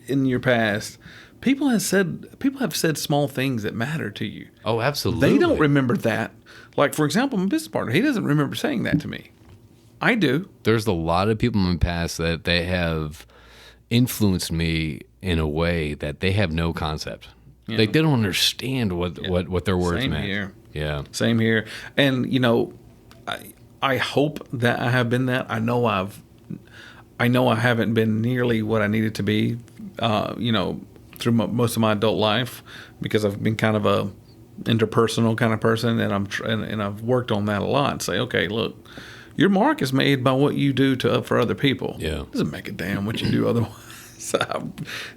In your past, people have said small things that matter to you. Oh, absolutely. They don't remember that. Like, for example, my business partner, he doesn't remember saying that to me. I do. There's a lot of people in the past that they have influenced me in a way that they have no concept. Yeah. Like, they don't understand what their words meant. Same here. Yeah. Same here. And, you know, I hope that I have been that. I know I haven't been nearly what I needed to be, you know, through most of my adult life, because I've been kind of a interpersonal kind of person, and I've worked on that a lot. And say, okay, look, your mark is made by what you do for other people. Yeah, it doesn't make a damn what you do otherwise.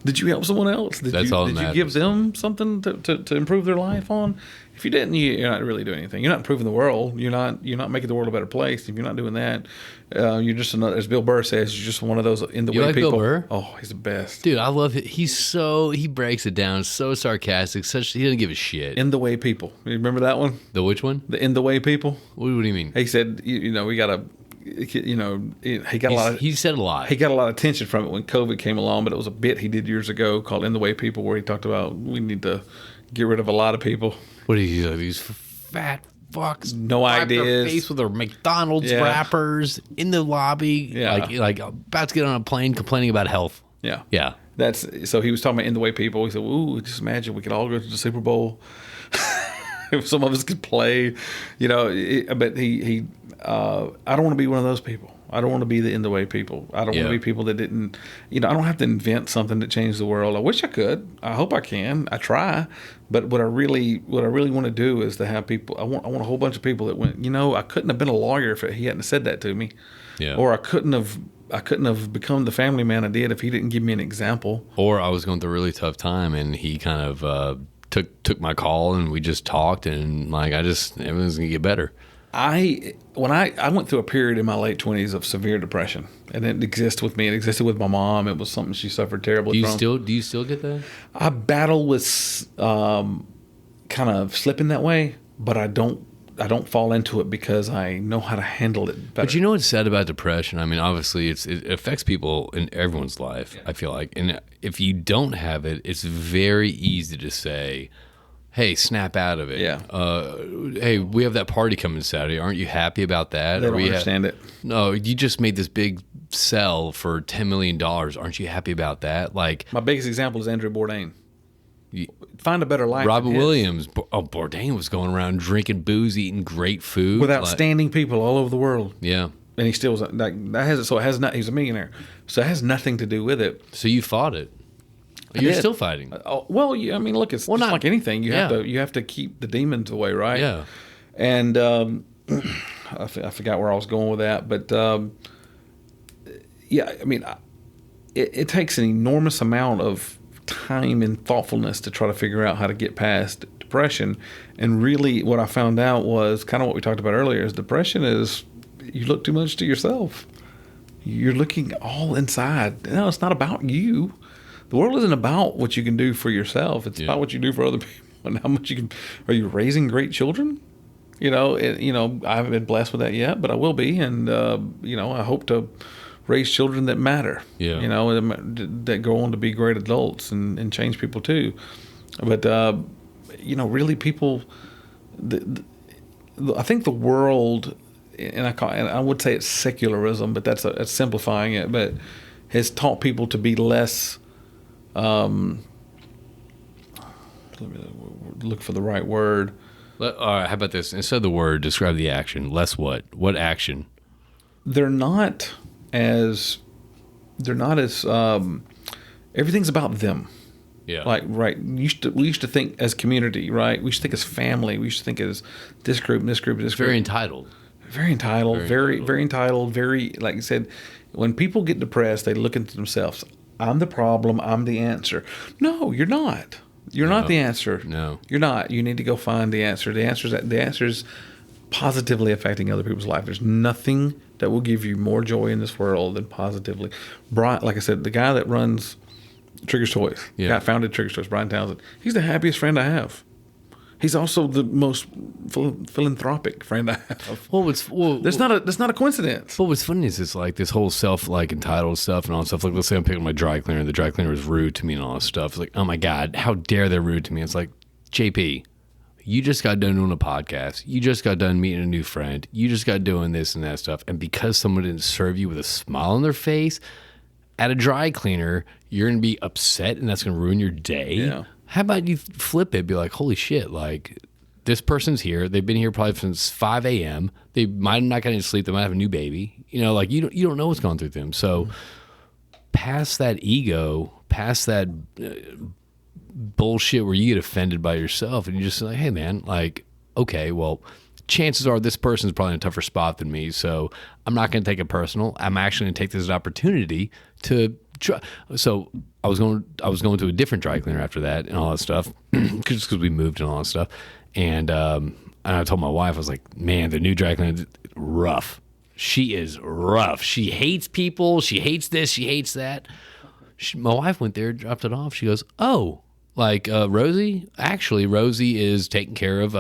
Did you help someone else? Did you give them something to improve their life on? If you didn't, you're not really doing anything. You're not improving the world. You're not making the world a better place. If you're not doing that, you're just another, as Bill Burr says, you're just one of those in the way like people. Bill Burr? Oh, he's the best. Dude, I love it. He breaks it down so sarcastic. He doesn't give a shit. In the way people. You remember that one? The which one? The in the way people. What do you mean? He said, you know, we got to. You know, he said a lot. He got a lot of attention from it when COVID came along, but it was a bit he did years ago called "In the Way People," where he talked about we need to get rid of a lot of people. What are these fat fucks? No ideas. Their face with their McDonald's wrappers in the lobby, like about to get on a plane, complaining about health. Yeah. So he was talking about "In the Way People." He said, "Ooh, just imagine we could all go to the Super Bowl." If some of us could play, you know, but he I don't want to be one of those people. I don't want to be the in the way people. I don't want to be people that didn't, you know, I don't have to invent something to change the world. I wish I could. I hope I can. I try. But what I really want to do is to have people, I want a whole bunch of people that went, you know, I couldn't have been a lawyer if he hadn't said that to me. Yeah. Or I couldn't have become the family man I did if he didn't give me an example. Or I was going through a really tough time and he kind of took my call and we just talked and like everything's gonna get better. I went through a period in my late 20s of severe depression, and it exists with me. It existed with my mom. It was something she suffered terribly from. Do you still get that? I battle with kind of slipping that way, but I don't fall into it because I know how to handle it better. But you know what's sad about depression? I mean, obviously it affects people in everyone's life, I feel like. And if you don't have it, it's very easy to say, hey, snap out of it. Yeah. Hey, we have that party coming Saturday. Aren't you happy about that? They don't understand it. No, you just made this big sell for $10 million. Aren't you happy about that? Like, my biggest example is Andrew Bourdain. Find a better life. Robin Williams. Bourdain was going around drinking booze, eating great food with outstanding people all over the world. Yeah, and he still was like that. He's a millionaire, so it has nothing to do with it. So you fought it. You're still fighting. Well, I mean, look, it's not like anything. You have to keep the demons away, right? Yeah. And I forgot where I was going with that, but yeah, I mean, it takes an enormous amount of time and thoughtfulness to try to figure out how to get past depression. And really what I found out was kind of what we talked about earlier, is depression is you look too much to yourself. You're looking all inside. No, it's not about you. The world isn't about what you can do for yourself. It's about what you do for other people and how much you can. Are you raising great children? You know, I haven't been blessed with that yet, but I will be. And, I hope to raise children that matter, that go on to be great adults and change people too. But, really people, I think the world, and I would say it's secularism, but that's simplifying it, but has taught people to be less, let me look for the right word. All right, how about this? Instead of the word, describe the action. Less what? What action? They're not as everything's about them. Yeah. Like, right. We used to think as community, right? We used to think as family. We used to think as this group, this group, this group. Very entitled. Very entitled. Very entitled. Very, like I said, when people get depressed, they look into themselves. I'm the problem. I'm the answer. No, you're not. You're not the answer. No. You're not. You need to go find the answer. The answer is positively affecting other people's life. There's nothing that will give you more joy in this world than positively. Brian, like I said, the guy that runs Trigger's Toys, founded Trigger's Toys, Brian Townsend, he's the happiest friend I have. He's also the most philanthropic friend I have. That's not a coincidence. Well, what's funny is it's like this whole entitled stuff and all that stuff. Like, let's say I'm picking my dry cleaner, and the dry cleaner is rude to me and all this stuff. It's like, oh my God, how dare they're rude to me? It's like, JP, you just got done doing a podcast. You just got done meeting a new friend. You just got doing this and that stuff. And because someone didn't serve you with a smile on their face at a dry cleaner, you're going to be upset and that's going to ruin your day. Yeah. How about you flip it? Be like, holy shit, like this person's here. They've been here probably since 5 a.m. They might not get any sleep. They might have a new baby. You know, like you don't know what's going through them. So past that ego, past that bullshit where you get offended by yourself and you're just like, hey man, like, okay, well, chances are this person's probably in a tougher spot than me, so I'm not going to take it personal. I'm actually going to take this as an opportunity to try. So I was going to a different dry cleaner after that and all that stuff, because we moved and all that stuff. And I told my wife, I was like, man, the new dry cleaner, rough. She is rough. She hates people. She hates this. She hates that. My wife went there, dropped it off. She goes, oh, like Rosie? Actually, Rosie is taking care of,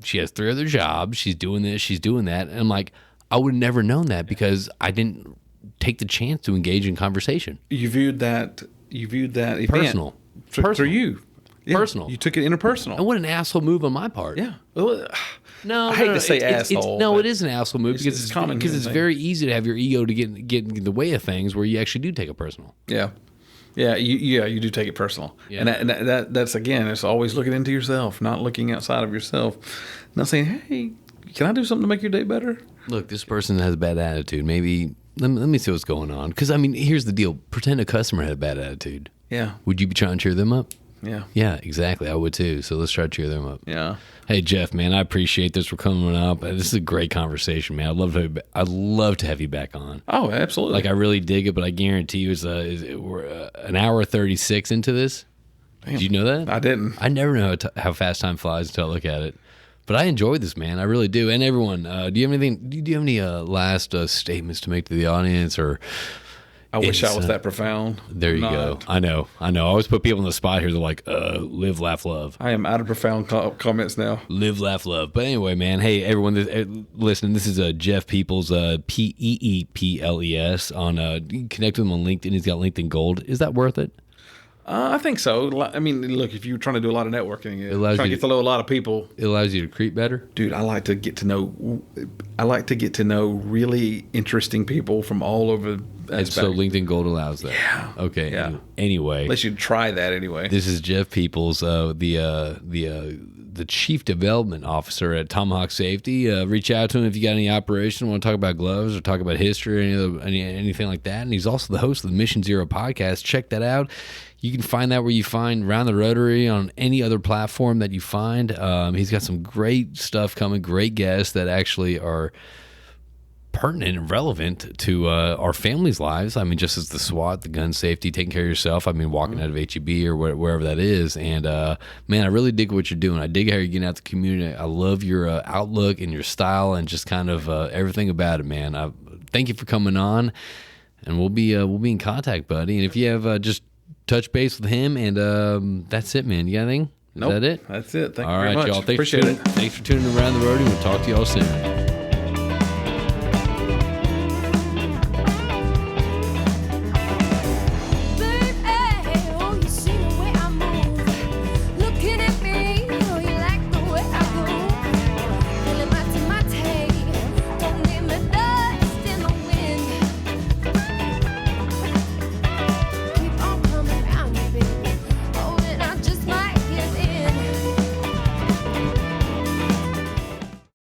she has 3 other jobs. She's doing this. She's doing that. And I'm like, I would have never known that because I didn't take the chance to engage in conversation. You viewed that event personal. For you. Yeah, personal. You took it interpersonal. And what an asshole move on my part. Yeah. No, I hate to say asshole. It is an asshole move because it's common. Because it's very easy to have your ego to get in the way of things where you actually do take it personal. Yeah. Yeah, you do take it personal. Yeah. And that's, again, it's always looking into yourself, not looking outside of yourself. Not saying, hey, can I do something to make your day better? Look, this person has a bad attitude. Maybe, let me see what's going on. Because, I mean, here's the deal. Pretend a customer had a bad attitude. Yeah. Would you be trying to cheer them up? Yeah. Yeah, exactly. I would too. So let's try to cheer them up. Yeah. Hey, Jeff, man, I appreciate this for coming up. This is a great conversation, man. I'd love to have you back on. Oh, absolutely. Like, I really dig it, but I guarantee you we're an hour 36 into this. Damn. Did you know that? I didn't. I never know how fast time flies until I look at it. But I enjoy this, man. I really do. And everyone, do you have any last statements to make to the audience, or? I wish I was that profound. There you go. I know. I always put people on the spot here. They're like, live, laugh, love. I am out of profound comments now. Live, laugh, love. But anyway, man, hey, everyone listening, this is Jeff Peeples, Peeples. You can connect with him on LinkedIn. He's got LinkedIn Gold. Is that worth it? I think so. I mean, look, if you're trying to do a lot of networking, trying to get to know a lot of people. It allows you to creep better? Dude, I like to get to know really interesting people from all over. And so LinkedIn Gold allows that. Yeah. Okay. Yeah. Anyway. Unless you try that anyway. This is Jeff Peeples, the Chief Development Officer at Tomahawk Safety. Reach out to him if you got any operation, want to talk about gloves or talk about history or anything like that. And he's also the host of the Mission Zero podcast. Check that out. You can find that where you find Round the Rotary on any other platform that you find. He's got some great stuff coming, great guests that actually are pertinent and relevant to our families' lives. I mean, just as the SWAT, the gun safety, taking care of yourself. I mean, walking out of HEB or wherever that is. And, man, I really dig what you're doing. I dig how you're getting out the community. I love your outlook and your style and just kind of everything about it, man. Thank you for coming on, and we'll be in contact, buddy. And if you have just touch base with him, and that's it, man. You got anything? Is that it? That's it. Thank you very much. Y'all. Appreciate it. Thanks for tuning around the road, and we'll talk to y'all soon.